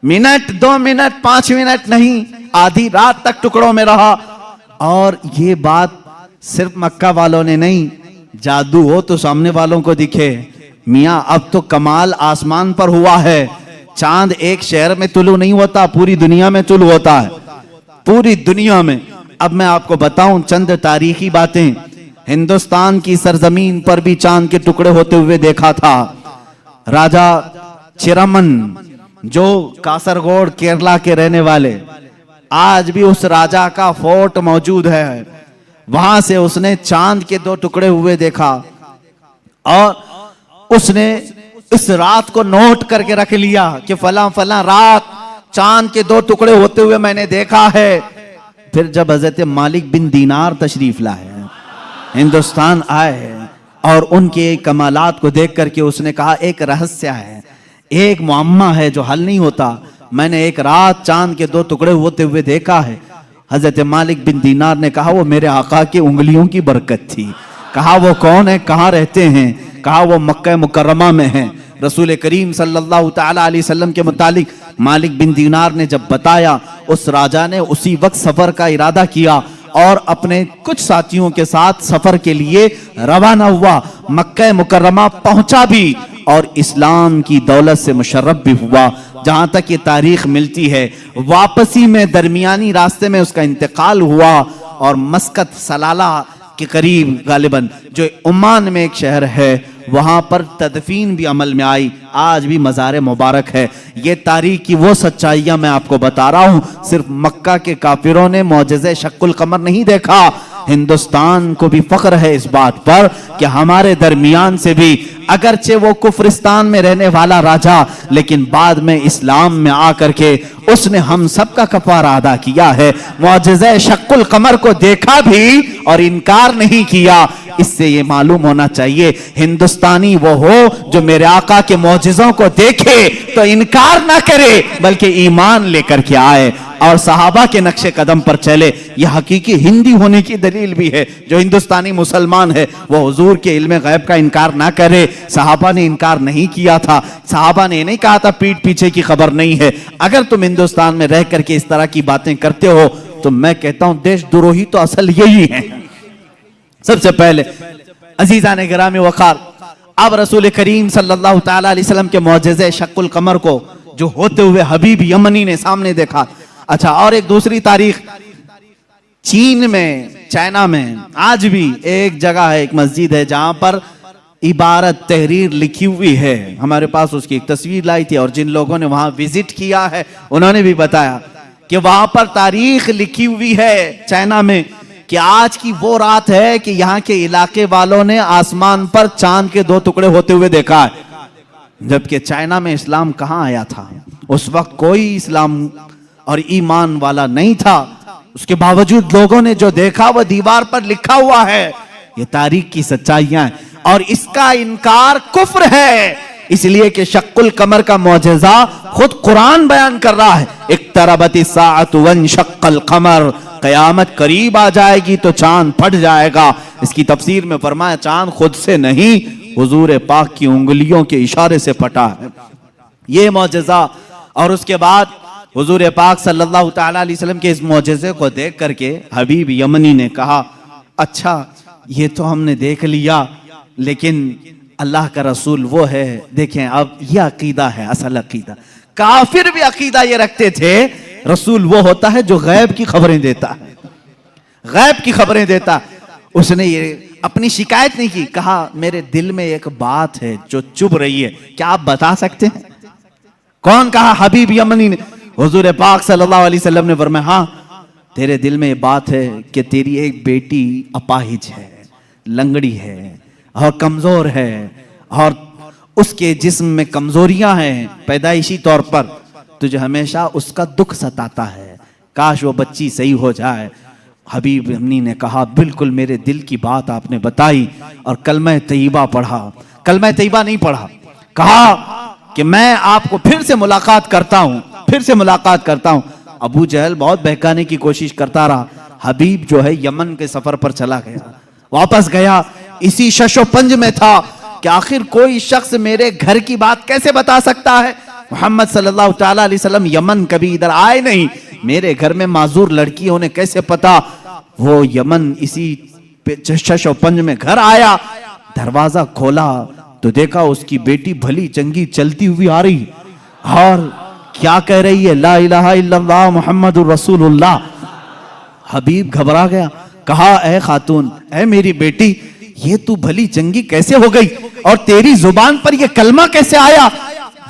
मिनट, 2 मिनट, 5 मिनट नहीं, आधी रात तक टुकड़ों में रहा। और ये बात सिर्फ मक्का वालों ने नहीं, जादू हो तो सामने वालों को दिखे। मियां अब तो कमाल आसमान पर हुआ है। चांद एक शहर में तुलू नहीं होता, पूरी दुनिया में तुलू होता है, पूरी दुनिया में। अब मैं आपको बताऊं चंद तारीखी बातें। हिंदुस्तान की सरजमीन पर भी चांद के टुकड़े होते हुए देखा था। राजा चिरमन, जो कासरगोड केरला के रहने वाले, आज भी उस राजा का फोर्ट मौजूद है। वहां से उसने चांद के 2 टुकड़े हुए देखा और उसने इस रात को नोट करके रख लिया कि फला फला रात चांद के 2 टुकड़े होते हुए मैंने देखा है। फिर जब हजरत मालिक बिन दीनार तशरीफ लाए, हिंदुस्तान आए और उनके कमालात को देख करके उसने कहा, एक रहस्य है, एक मुअम्मा है जो हल नहीं होता। मैंने एक रात चांद के 2 टुकड़े होते हुए देखा है। हजरत मालिक बिन दीनार ने कहा, वो मेरे आका की उंगलियों की बरकत थी। कहा वो कौन है, कहाँ रहते हैं? कहा वो मक्का मुकर्रमा में है। रसूल करीम सल्लल्लाहु ताला अलैहि वसल्लम के मुतालिक मालिक बिन दीनार ने जब बताया, उस राजा ने उसी वक्त सफर का इरादा किया और अपने कुछ साथियों के साथ सफर के लिए रवाना हुआ। मक्का मुकर्रमा पहुंचा भी और इस्लाम की दौलत से मुशर्रफ भी हुआ। जहां तक ये तारीख मिलती है, वापसी में दरमियानी रास्ते में उसका इंतकाल हुआ और मस्कत सलाला के करीब गालिबन, जो ओमान में एक शहर है, वहां पर तदफीन भी अमल में आई। आज भी मज़ार मुबारक है। ये तारीख की वो सच्चाइयां मैं आपको बता रहा हूं। सिर्फ मक्का के काफिरों ने मौजज़े शक्कुल कमर नहीं देखा, हिंदुस्तान को भी फख्र है इस बात पर कि हमारे दरमियान से भी, अगरचे वो कुफरिस्तान में रहने वाला राजा, लेकिन बाद में इस्लाम में आकर के उसने हम सब का कफारा अदा किया है। मौजज़े शक्कुल कमर को देखा भी और इनकार नहीं किया। इससे ये मालूम होना चाहिए, हिंदुस्तानी वो हो जो मेरे आका के मौजज़ों को देखे तो इनकार ना करे, बल्कि ईमान लेकर के आए और सहाबा के नक्शे कदम पर चले। यह हकीकी हिंदी होने की दलील भी है। जो हिंदुस्तानी मुसलमान है वो हुजूर के इल्म गैब का इनकार ना करे। सहाबा ने इनकार नहीं किया था। सहाबा ने नहीं कहा था पीठ पीछे की खबर नहीं है। अगर तुम हिंदुस्तान में रह करके इस तरह की बातें करते हो तो मैं कहता हूं देशद्रोही तो असल यही है। सबसे पहले अजीज़ान गिरामी वक़ार, अब रसूल करीम सल्लल्लाहु ताला अलैहि वसल्लम के मौजज़े शक्कुल कमर को जो होते हुए हबीब यमनी ने सामने देखा। अच्छा, और एक दूसरी तारीख, चीन में, चाइना में आज भी एक जगह है, एक मस्जिद है जहां पर इबारत तहरीर लिखी हुई है। हमारे पास उसकी एक तस्वीर लाई थी और जिन लोगों ने वहां विजिट किया है उन्होंने भी बताया कि वहां पर तारीख लिखी हुई है चाइना में कि आज की वो रात है कि यहाँ के इलाके वालों ने आसमान पर चांद के 2 टुकड़े होते हुए देखा है। जबकि चाइना में इस्लाम कहाँ आया था? उस वक्त कोई इस्लाम और ईमान वाला नहीं था। उसके बावजूद लोगों ने जो देखा वह दीवार पर लिखा हुआ है। ये तारीख की सच्चाइयां हैं और इसका इनकार कुफ्र है, इसलिए कि शक्कुल कमर का मौजज़ा खुद कुरान बयान कर रहा है। इक्तरबति साअतु वंशक्कल कमर, कयामत करीब आ जाएगी तो चांद फट जाएगा। इसकी तफसीर में फरमाया चांद खुद से नहीं, हुजूर पाक की उंगलियों के इशारे से फटा है। ये मौजज़ा। और उसके बाद हुजूर पाक सल्लल्लाहु ताला अलैहि वसल्लम के इस मौजज़े को देख करके हबीब यमनी ने कहा, अच्छा ये तो हमने देख लिया, लेकिन अल्लाह का रसूल वो है। देखें, अब यह अकीदा है, असल अकीदा। काफिर भी अकीदा ये रखते थे रसूल वो होता है जो गैब की खबरें देता है, गैब की खबरें देता। उसने ये अपनी शिकायत नहीं की, कहा मेरे दिल में एक बात है जो चुभ रही है, क्या आप बता सकते हैं? कौन कहा? हबीब यमनी ने। हुजूर पाक सल्लल्लाहु अलैहि वसल्लम ने फरमाया, हाँ तेरे दिल में ये बात है कि तेरी एक बेटी अपाहिज है, लंगड़ी है और कमजोर है और उसके जिस्म में कमजोरियां हैं पैदाइशी तौर पर, तुझे हमेशा उसका दुख सताता है, काश वो बच्ची सही हो जाए। हबीब अम्मी ने कहा बिल्कुल मेरे दिल की बात आपने बताई, और कलमा तैयबा पढ़ा। कलमा तैयबा नहीं पढ़ा, कहा कि मैं आपको फिर से मुलाकात करता हूं, फिर से मुलाकात करता हूं। अबू जहल बहुत बहकाने की कोशिश करता रहा। हबीब जो है यमन के सफर पर चला गया, वापस गया, इसी शशोपंज में था कि आखिर कोई शख्स मेरे घर की बात कैसे बता सकता है। मोहम्मद सल्लल्लाहु ताला अलैहि वसल्लम यमन कभी इधर आए नहीं, मेरे घर में माजूर लड़की उन्हें कैसे पता। वो यमन इसी शशोपंज में घर आया, दरवाजा खोला तो देखा उसकी बेटी भली चंगी चलती हुई आ रही और क्या कह रही है, ला इलाहा इल्लल्लाह मुहम्मदुर रसूलुल्लाह। हबीब घबरा गया, कहा ए खातून, ए मेरी बेटी, ये तू भली चंगी कैसे हो गई और तेरी जुबान पर ये कलमा कैसे आया।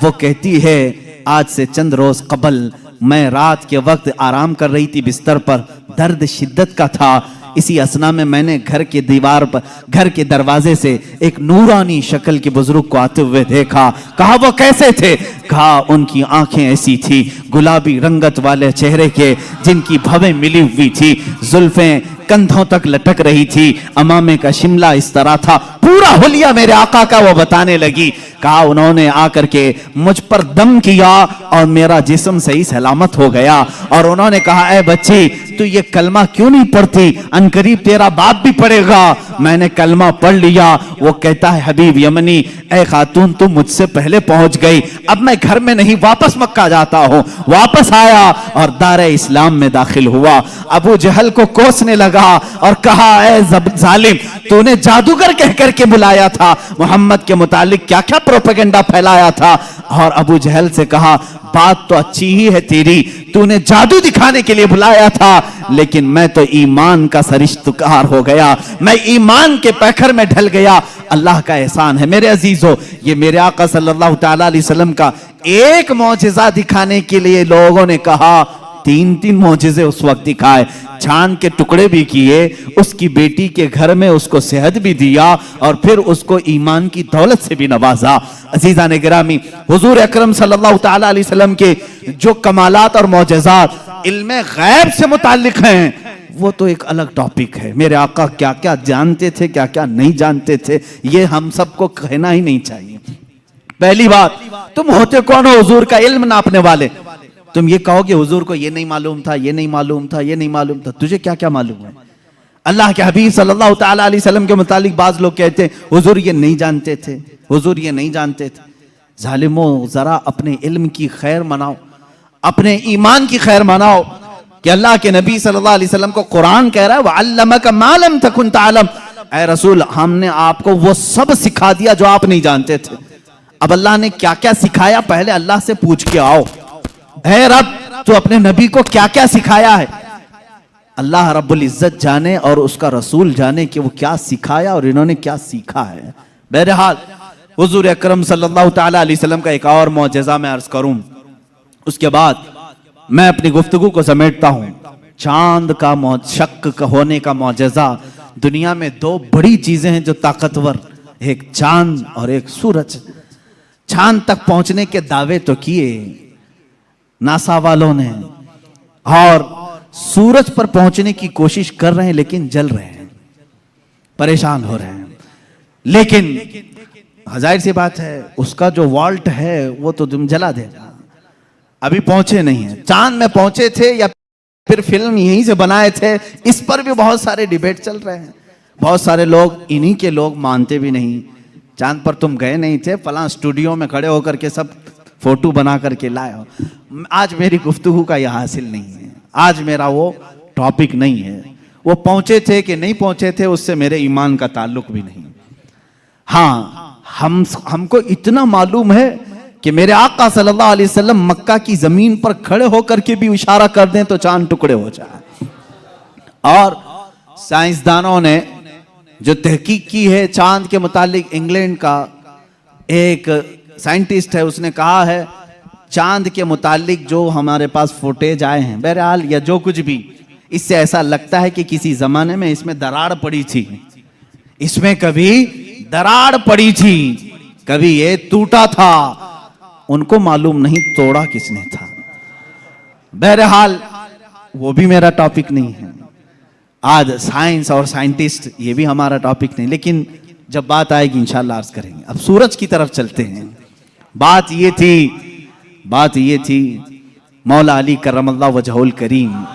वो कहती है आज से चंद रोज कबल मैं रात के वक्त आराम कर रही थी बिस्तर पर, दर्द शिद्दत का था, इसी असना में मैंने घर के दीवार पर, घर के दरवाजे से एक नूरानी शक्ल के बुजुर्ग को आते हुए देखा। कहा वो कैसे थे, कहा उनकी आंखें ऐसी थी गुलाबी रंगत वाले चेहरे के जिनकी भवें मिली हुई थी, जुल्फें कंधों तक लटक रही थी, अमामे का शिमला इस तरह था, पूरा हुलिया मेरे आका का वो बताने लगी। कहा उन्होंने आकर के मुझ पर दम किया और मेरा जिस्म सही सलामत हो गया, और उन्होंने कहा ए बच्ची तू ये कलमा क्यों नहीं पढ़ती, अनकरीब तेरा बाप भी पढ़ेगा। मैंने कलमा पढ़ लिया। वो कहता है हबीब यमनी, ए खातून तू मुझसे पहले पहुंच गई, अब मैं घर में नहीं वापस मक्का जाता हूं। वापस आया और दारे इस्लाम में दाखिल हुआ। अबू जहल को कोसने लगा और कहा ए जालिम, तूने जादूगर कह करके बुलाया था, मोहम्मद के मुतालिक क्या क्या प्रोपेगेंडा फैलाया था। और अबू जहल से कहा बात तो अच्छी ही है तेरी, तूने जादू दिखाने के लिए बुलाया था, लेकिन मैं तो ईमान का सरिश्तेदार हो गया, मैं ईमान के पैखर में ढल गया। अल्लाह का एहसान है मेरे अजीजों, ये मेरे आका सल्लल्लाहु ताला अलैहि वसल्लम का एक मौजिजा दिखाने के लिए लोगों ने कहा 3-3 मौजिजे उस वक्त दिखाए, चांद के टुकड़े भी किए, उसकी बेटी के घर में उसको सेहत भी दिया और फिर उसको ईमान की दौलत से भी नवाजा। अजीजा ने गिरामी, हुजूर अकरम सल्लल्लाहु ताला अलैहि वसल्लम के जो कमालात और मौजज़ात इल्मे गैब से मुताल्लिक हैं वो तो एक अलग टॉपिक है। मेरे आका क्या क्या जानते थे, क्या क्या नहीं जानते थे, ये हम सबको कहना ही नहीं चाहिए। पहली बात, तुम होते कौन हो हुजूर का इल्म नापने वाले। तुम ये कहोगे हुजूर को ये नहीं मालूम था, ये नहीं मालूम था, ये नहीं मालूम था, तुझे क्या क्या मालूम है। अल्लाह के हबीब सल्लल्लाहु ताला अलैहि वसल्लम के मुतालिक बाज लोग कहते हैं हुजूर ये नहीं जानते थे, हुजूर ये नहीं जानते थे। जालिमो, जरा अपने इल्म की खैर मनाओ, अपने ईमान की खैर मनाओ कि अल्लाह के नबी सल्लल्लाहु अलैहि वसल्लम को कुरान कह रहा है वअल्लमका मा लम तकुन तअलम, ऐ रसूल हमने आपको वो सब सिखा दिया जो आप नहीं जानते थे। अब अल्लाह ने क्या क्या सिखाया पहले अल्लाह से पूछ के आओ, है रब तू अपने नबी को क्या क्या सिखाया है। अल्लाह रब्बुल इज्जत जाने और उसका रसूल जाने कि वो क्या सिखाया और इन्होंने क्या सीखा है। बहरहाल हुजूर अकरम सल्लल्लाहु ताला अलैहि वसल्लम का एक और मौजज़ा मैं अर्ज करूं, उसके बाद मैं अपनी गुफ्तगू को समेटता हूं। चांद का शक का होने का मौजज़ा। दुनिया में 2 बड़ी चीजें हैं जो ताकतवर, एक चांद और एक सूरज। चांद तक पहुंचने के दावे तो किए नासा वालों ने, और सूरज पर पहुंचने की कोशिश कर रहे हैं लेकिन जल रहे हैं, परेशान हो रहे हैं। लेकिन जाहिर सी बात है उसका जो वॉल्ट है वो तो तुम जला देगा। अभी पहुंचे नहीं है। चांद में पहुंचे थे या फिर फिल्म यहीं से बनाए थे, इस पर भी बहुत सारे डिबेट चल रहे हैं। बहुत सारे लोग, इन्हीं के लोग मानते भी नहीं चांद पर तुम गए नहीं थे, फलां स्टूडियो में खड़े होकर के सब फोटो बना करके लाए हो। आज मेरी गुफ्तगू का यह हासिल नहीं है, आज मेरा वो टॉपिक नहीं है। वो पहुंचे थे कि नहीं पहुंचे थे उससे मेरे ईमान का ताल्लुक भी नहीं। हाँ, हमको इतना मालूम है कि मेरे आका सल्लल्लाहु अलैहि वसल्लम मक्का की जमीन पर खड़े होकर के भी इशारा कर दें तो चांद टुकड़े हो जाए। और साइंसदानों ने जो तहकीक की है चांद के मुतालिक, इंग्लैंड का एक साइंटिस्ट है उसने कहा है चांद के मुतालिक जो हमारे पास फुटेज आए हैं, बहरहाल या जो कुछ भी इससे ऐसा लगता है कि किसी जमाने में इसमें दरार पड़ी थी, इसमें कभी दरार पड़ी थी, कभी ये टूटा था, उनको मालूम नहीं तोड़ा किसने था। बहरहाल वो भी मेरा टॉपिक नहीं है आज, साइंस और साइंटिस्ट ये भी हमारा टॉपिक नहीं, लेकिन जब बात आएगी इंशाल्लाह अर्ज करेंगे। अब सूरज की तरफ चलते हैं। बात ये थी मौला अली करमल्लाहु वजहुल करीम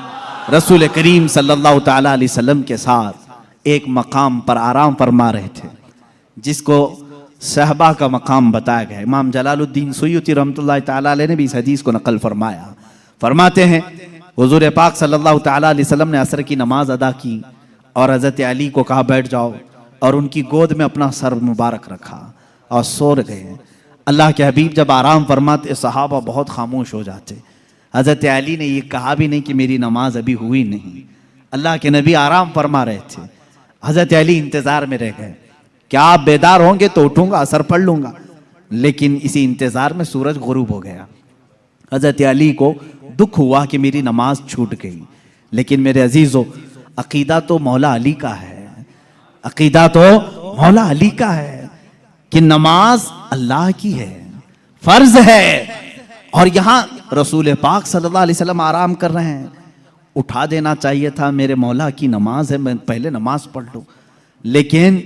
रसूल करीम सल्लल्लाहु ताला अलैहि वसल्लम के साथ एक मकाम पर आराम फरमा रहे थे, जिसको सहबा का मकाम बताया गया। इमाम जलालुद्दीन सुयूती रहमतुल्लाह ताला अलैह ने भी इस हदीस को नकल फरमाया। फरमाते हैं हुजूर पाक सल्लल्लाहु ताला अलैहि वसल्लम ने असर की नमाज अदा की और हजरत अली को कहा बैठ जाओ, और उनकी गोद में अपना सर मुबारक रखा और सो गए। अल्लाह के हबीब जब आराम फरमाते सहाबा बहुत खामोश हो जाते। हजरत अली ने ये कहा भी नहीं कि मेरी नमाज अभी हुई नहीं, अल्लाह के नबी आराम फरमा रहे थे। हजरत अली इंतजार में रह गए, क्या आप बेदार होंगे तो उठूंगा असर पढ़ लूंगा, लेकिन इसी इंतजार में सूरज गुरूब हो गया। हजरत अली को दुख हुआ कि मेरी नमाज छूट गई, लेकिन मेरे अजीजों अकीदा तो मौला अली का है, अकीदा तो मौला अली का है कि नमाज अल्लाह की है, फर्ज है। और यहां रसूल पाक सल्लल्लाहु अलैहि वसल्लम आराम कर रहे हैं, उठा देना चाहिए था, मेरे मौला की नमाज है, मैं पहले नमाज पढ़ लूं। लेकिन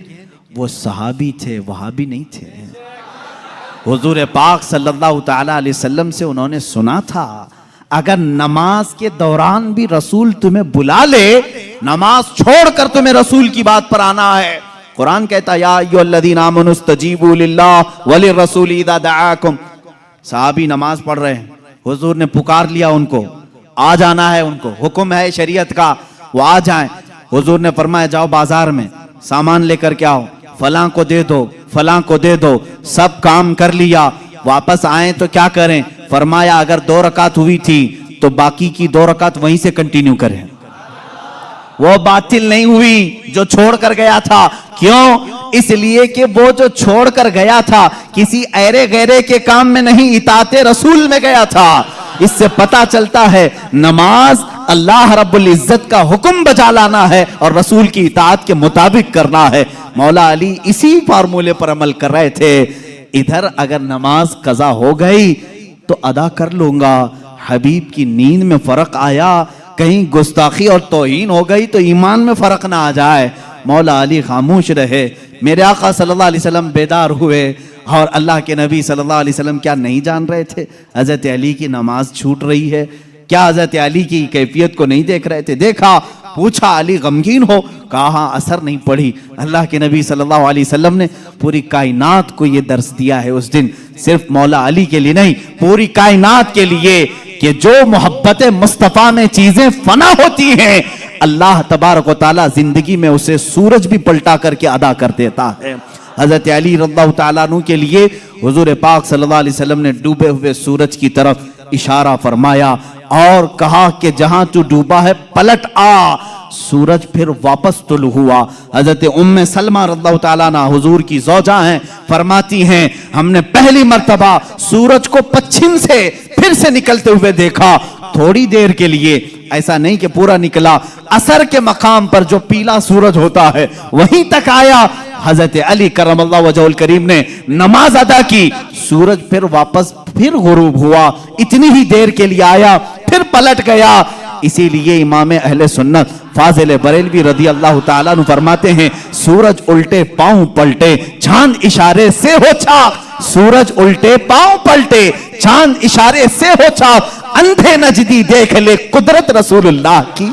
वो सहाबी थे, वहाबी नहीं थे। हुजूर पाक सल्लल्लाहु ताला अलैहि वसल्लम से उन्होंने सुना था अगर नमाज के दौरान भी रसूल तुम्हें बुला ले, नमाज छोड़कर तुम्हें रसूल की बात पर आना है। कुरान कहता है या अय्युहल्लज़ीना आमनू इस्तजीबू लिल्लाह व लिर्रसूल इज़ा दआकुम। साहबी नमाज पढ़ रहे हैं, हुजूर ने पुकार लिया उनको, आ जाना है, उनको हुक्म है शरीयत का, वो आ जाएं। हुजूर ने फरमाया जाओ बाजार में सामान लेकर के आओ, फलां को दे दो, फलां को दे दो। सब काम कर लिया, वापस आए तो क्या करें? फरमाया अगर 2 रकात हुई थी तो बाकी की 2 रकात वहीं से कंटिन्यू करें, वो बातिल नहीं हुई जो छोड़ कर गया था। क्यों? इसलिए कि वो जो छोड़ कर गया था किसी ऐरे गैरे के काम में नहीं, इताते रसूल में गया था। इससे पता चलता है नमाज अल्लाह रब्बुल इज्जत का हुक्म बजा लाना है और रसूल की इताअत के मुताबिक करना है। मौला अली इसी फार्मूले पर अमल कर रहे थे। इधर अगर नमाज कज़ा हो गई तो अदा कर लूंगा, हबीब की नींद में फर्क आया, कहीं गुस्ताखी और तौहीन हो गई तो ईमान में फर्क ना आ जाए। मौला अली खामोश रहे। मेरे आका सल्लल्लाहु अलैहि वसल्लम बेदार हुए और अल्लाह के नबी सल्लल्लाहु अलैहि वसल्लम क्या नहीं जान रहे थे हजरत अली की नमाज छूट रही है? क्या हजरत अली की कैफियत को नहीं देख रहे थे? देखा, पूछा, अली गमगीन हो, कहा असर नहीं पड़ी। अल्लाह के नबी सल्लल्लाहु अलैहि वसल्लम ने पूरी कायनात को ये दर्स दिया है उस दिन, सिर्फ मौला अली के लिए नहीं, पूरी कायनात के लिए, कि जो मोहब्बत मुस्तफ़ा में चीजें फना होती हैं, अल्लाह तबारक व तआला जिंदगी में उसे सूरज भी पलटा करके अदा कर देता है। हजरत अली रज़ियल्लाहु तआला अन्हु के लिए हुजूर पाक सल्लल्लाहु अलैहि वसल्लम ने डूबे हुए सूरज की तरफ इशारा फरमाया और कहा कि जहां तू डूबा है पलट आ। सूरज फिर वापस तुलू हुआ। हजरत उम्मे सलमा रज़ियल्लाहु तआला अन्हा हुजूर की ज़ौजा हैं, फरमाती हैं हमने पहली मर्तबा सूरज को पश्चिम से फिर से निकलते हुए देखा, थोड़ी देर के लिए, ऐसा नहीं कि पूरा निकला। असर के मकाम पर जो पीला सूरज होता है वहीं तक आया। हजरत अली करमल्लाहु वजहुल करीम ने नमाज अदा की, सूरज फिर वापस फिर गुरूब हुआ, इतनी ही देर के लिए आया, फिर पलट गया। इसीलिए इमाम अहले सुन्नत फाजिल बरेलवी रदी अल्लाह ताला अन्हु फरमाते हैं सूरज उल्टे पांव पलटे, चांद इशारे से हो चाक। सूरज उल्टे पांव पलटे, चांद इशारे से हो चाक। अंधे नजदी देख ले कुदरत रसूलुल्लाह की,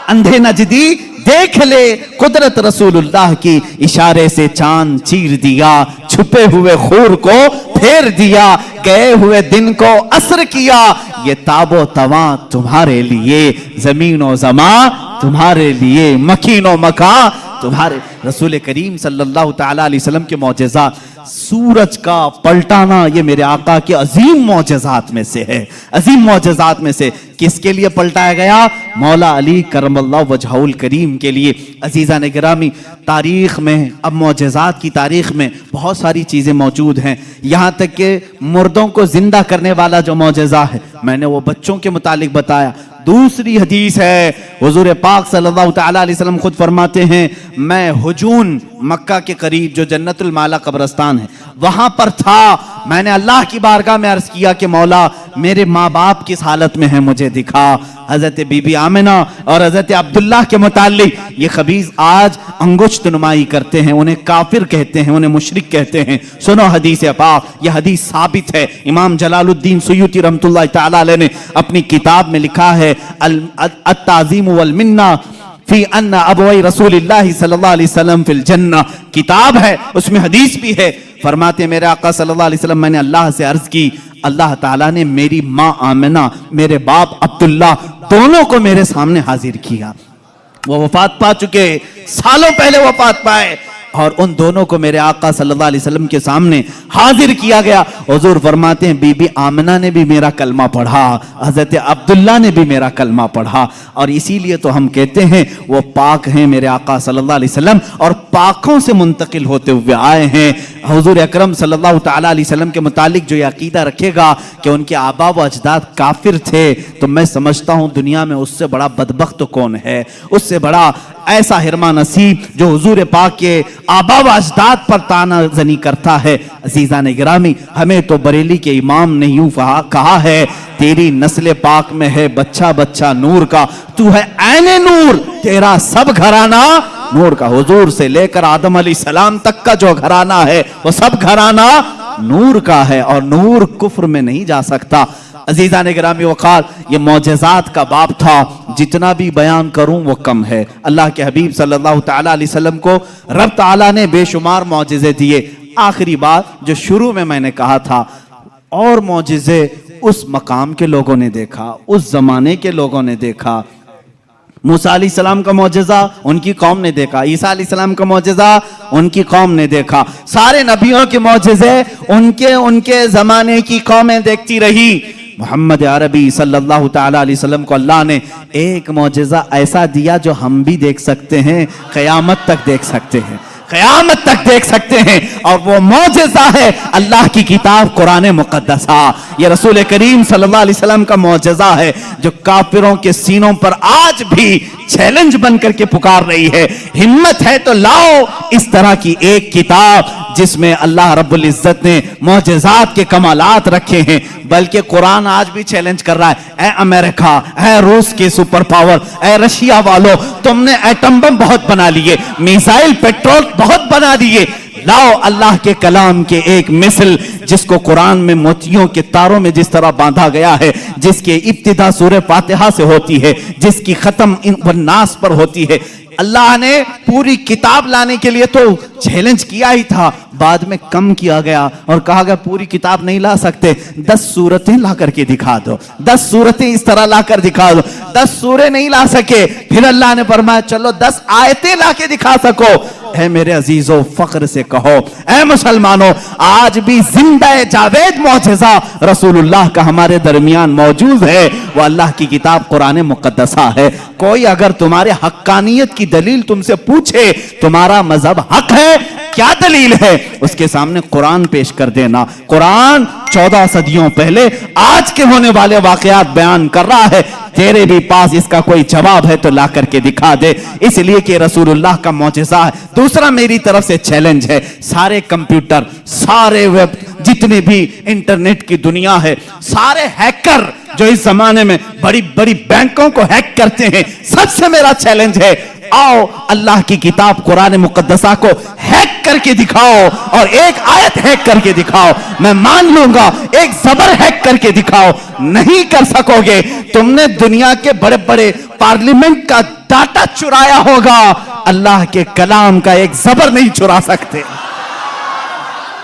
अंधे नजदी देख ले कुदरत रसूलुल्लाह की। इशारे से चांद चीर दिया, छुपे हुए खूर को फेर दिया, गए हुए दिन को असर किया। ये ताबो तवा तुम्हारे लिए, जमीनो जमा तुम्हारे लिए, मकीनो मका तुम्हारे। रसूल करीम सल्लल्लाहु ताला अलैहि वसल्लम के मौजज़ात, सूरज का पलटाना ये मेरे आका के अजीम मौजज़ात में से है, अजीम मौजज़ात में से। किसके लिए पलटाया गया? मौला अली करमल्लाहु वजहुल करीम के लिए। अजीज़ा ने गिरामी, तारीख में, अब मौजज़ात की तारीख में बहुत सारी चीज़ें मौजूद हैं, यहाँ तक कि मुर्दों को जिंदा करने वाला जो मौजज़ा है, मैंने वो बच्चों के मुतालिक बताया, दूसरी हदीस है, हुजूर पाक सल्लल्लाहु तआला अलैहि वसल्लम खुद फरमाते हैं, मैं हुजून मक्का के करीब जो जन्नतुल माला कब्रिस्तान है वहां पर था। मैंने अल्लाह की बारगाह में अर्ज किया कि मौला मेरे माँ बाप किस हालत में है मुझे दिखा। हजरत बीबी आमिना और हजरत अब्दुल्लाह के मुताल्लिक ये खबीस आज अंगुश्त नुमाई करते हैं, उन्हें काफिर कहते हैं, उन्हें मुशरिक कहते हैं। सुनो हदीस पाक, यह हदीस साबित है। इमाम जलालुद्दीन सुयूती रहमतुल्लाह तआला अलैह ने अपनी किताब में लिखा है अत-ताज़ीम वल मिन्ना फी अन्ना अबवई रसूलिल्लाह सल्लल्लाहु अलैहि वसल्लम फिल जन्नह, किताब है उसमें हदीस भी है। फरमाते मेरे आका सल्लल्लाहु अलैहि वसल्लम, मैंने अल्लाह से अर्ज की, अल्लाह ताला ने मेरी माँ आमिना, मेरे बाप अब्दुल्ला दोनों को मेरे सामने हाजिर किया। वो वफात पा चुके, सालों पहले वफात पाए, और उन दोनों को मेरे आका सल्लल्लाहु अलैहि वसल्लम के सामने हाजिर किया गया। हुजूर फरमाते हैं बीबी आमिना ने भी मेरा कलमा पढ़ा, हजरत अब्दुल्ला ने भी मेरा कलमा पढ़ा, और इसीलिए तो हम कहते हैं वो पाक हैं मेरे आका सल्लल्लाहु अलैहि वसल्लम, और पाकों से मुंतकिल होते हुए आए हैं। हुजूर अकरम सल्लल्लाहु तआला अलैहि वसल्लम के मुतालिक जो अकीदा रखेगा कि उनके आबा व अजदाद काफिर थे, तो मैं समझता हूँ दुनिया में उससे बड़ा बदबख्त कौन है, उससे बड़ा ऐसा हिरमा नसीब जो हुजूर पाक के आबा व अजदाद पर ताना जनी करता है। अजीज़ान गिरामी, हमें तो बरेली के इमाम ने यूं कहा है, तेरी नस्ल पाक में है बच्चा बच्चा नूर का, तू है ऐने नूर, तेरा सब घराना नूर का। हुजूर से लेकर आदम अलैहिस्सलाम तक का जो घराना है वो सब घराना नूर का है, और नूर कुफ्र में नहीं जा सकता। अजीज़ान गिरामी वक़ार, ये मौजज़ात का बाब था, जितना भी बयान करूं वो कम है। अल्लाह के हबीब सल्लल्लाहु तआला अलैहि वसल्लम को रब ताला ने बेशुमार मौजज़े दिए। आखिरी बात जो शुरू में मैंने कहा था, और मौजज़े उस मकाम के लोगों ने देखा, उस जमाने के लोगों ने देखा। मूसा अलैहिस्सलाम का मौजज़ा उनकी कौम ने देखा, ईसा अलैहिस्सलाम का मौजज़ा उनकी कौम ने देखा, सारे नबियों के मौजज़े उनके जमाने की कौमें देखती रही। मोहम्मद अरबी सल्लल्लाहु तआला अलैहि वसल्लम को अल्लाह ने एक मौजज़ा ऐसा दिया जो हम भी देख सकते हैं, क़यामत तक देख सकते हैं, क़यामत तक देख सकते हैं, और वो मौजज़ा है अल्लाह की किताब कुरान मुक़द्दसा। ये रसूल करीम सल्लल्लाहु अलैहि वसल्लम का मौजज़ा है जो काफिरों के सीनों पर आज भी चैलेंज बन करके पुकार रही है। हिम्मत है तो लाओ इस तरह की एक किताब जिसमें अल्लाह रब्बुल इज्जत ने मौजज़ात के कमालात रखे हैं। बल्कि कुरान आज भी चैलेंज कर रहा है, ए अमेरिका, ए रूस के सुपर पावर, ए रशिया वालों, तुमने एटम बम बहुत बना लिए, मिसाइल पेट्रोल बहुत बना दिए, लाओ अल्लाह के कलाम के एक मिसल जिसको कुरान में मोतियों के तारों में जिस तरह बांधा गया है, जिसके इब्तिदा सूरह फातिहा से होती है, जिसकी खत्म नास पर होती है। अल्लाह ने पूरी किताब लाने के लिए तो चैलेंज किया ही था, बाद में कम किया गया और कहा गया पूरी किताब नहीं ला सकते, 10 सूरतें ला करके दिखा दो, 10 सूरतें इस तरह ला कर दिखा दो। 10 सूरतें नहीं ला सके, फिर अल्लाह ने फरमाया चलो 10 आयतें ला के दिखा सको। है मेरे अजीजों, फख्र से कहो, ऐ मुसलमानों, आज भी जिंदा जावेद मौजज़ा रसूलुल्लाह का हमारे दरमियान मौजूद है, वो अल्लाह की किताब कुरान मुक़द्दसा है। कोई अगर तुम्हारे हक्कानियत की दलील तुमसे पूछे, तुम्हारा मजहब हक है, क्या दलील है, उसके सामने कुरान पेश कर देना। कुरान 14 सदियों पहले आज के होने वाले वाकयात बयान कर रहा है, तेरे भी पास इसका कोई जवाब है तो ला करके दिखा दे, इसलिए कि रसूलुल्लाह का मौजज़ा है। दूसरा मेरी तरफ से चैलेंज है, सारे कंप्यूटर, सारे वेब, जितने भी इंटरनेट की दुनिया है, सारे हैकर जो इस जमाने में बड़ी बड़ी बैंकों को हैक करते हैं, सबसे मेरा चैलेंज है, आओ अल्लाह की किताब कुरान मुक़द्दसा को हैक करके दिखाओ और एक आयत हैक करके दिखाओ, मैं मान लूंगा। एक ज़बर हैक करके दिखाओ, नहीं कर सकोगे। तुमने दुनिया के बड़े बड़े पार्लियामेंट का डाटा चुराया होगा, अल्लाह के कलाम का एक ज़बर नहीं चुरा सकते।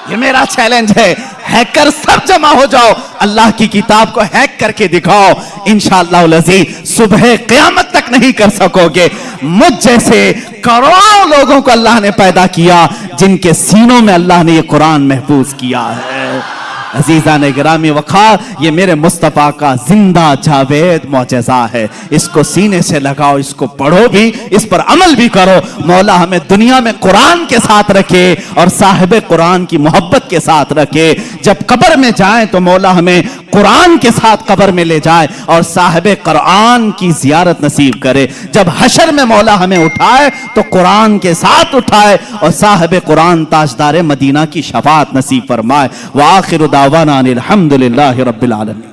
ये मेरा चैलेंज है, हैकर सब जमा हो जाओ, अल्लाह की किताब को हैक करके दिखाओ, इंशाअल्लाह अज़ीज़ सुबह क़यामत तक नहीं कर सकोगे। मुझ जैसे करोड़ों लोगों को अल्लाह ने पैदा किया जिनके सीनों में अल्लाह ने ये कुरान महफूज किया है। अजीज़ान गिरामी वक़ार, ये मेरे मुस्तफ़ा का जिंदा जावेद मौजज़ा है, इसको सीने से लगाओ, इसको पढ़ो भी, इस पर अमल भी करो। मौला हमें दुनिया में कुरान के साथ रखे और साहिब कुरान की मोहब्बत के साथ रखे। जब कब्र में जाएं तो मौला हमें कुरान के साथ कब्र में ले जाए और साहिब कुरान की जियारत नसीब करे। जब हशर में मौला हमें उठाए तो कुरान के साथ उठाए और साहिब कुरान ताजदार मदीना की शफाअत नसीब फरमाए। व आखिरु दावाना अनिल हम्दुलिल्लाहि रब्बिल आलमीन।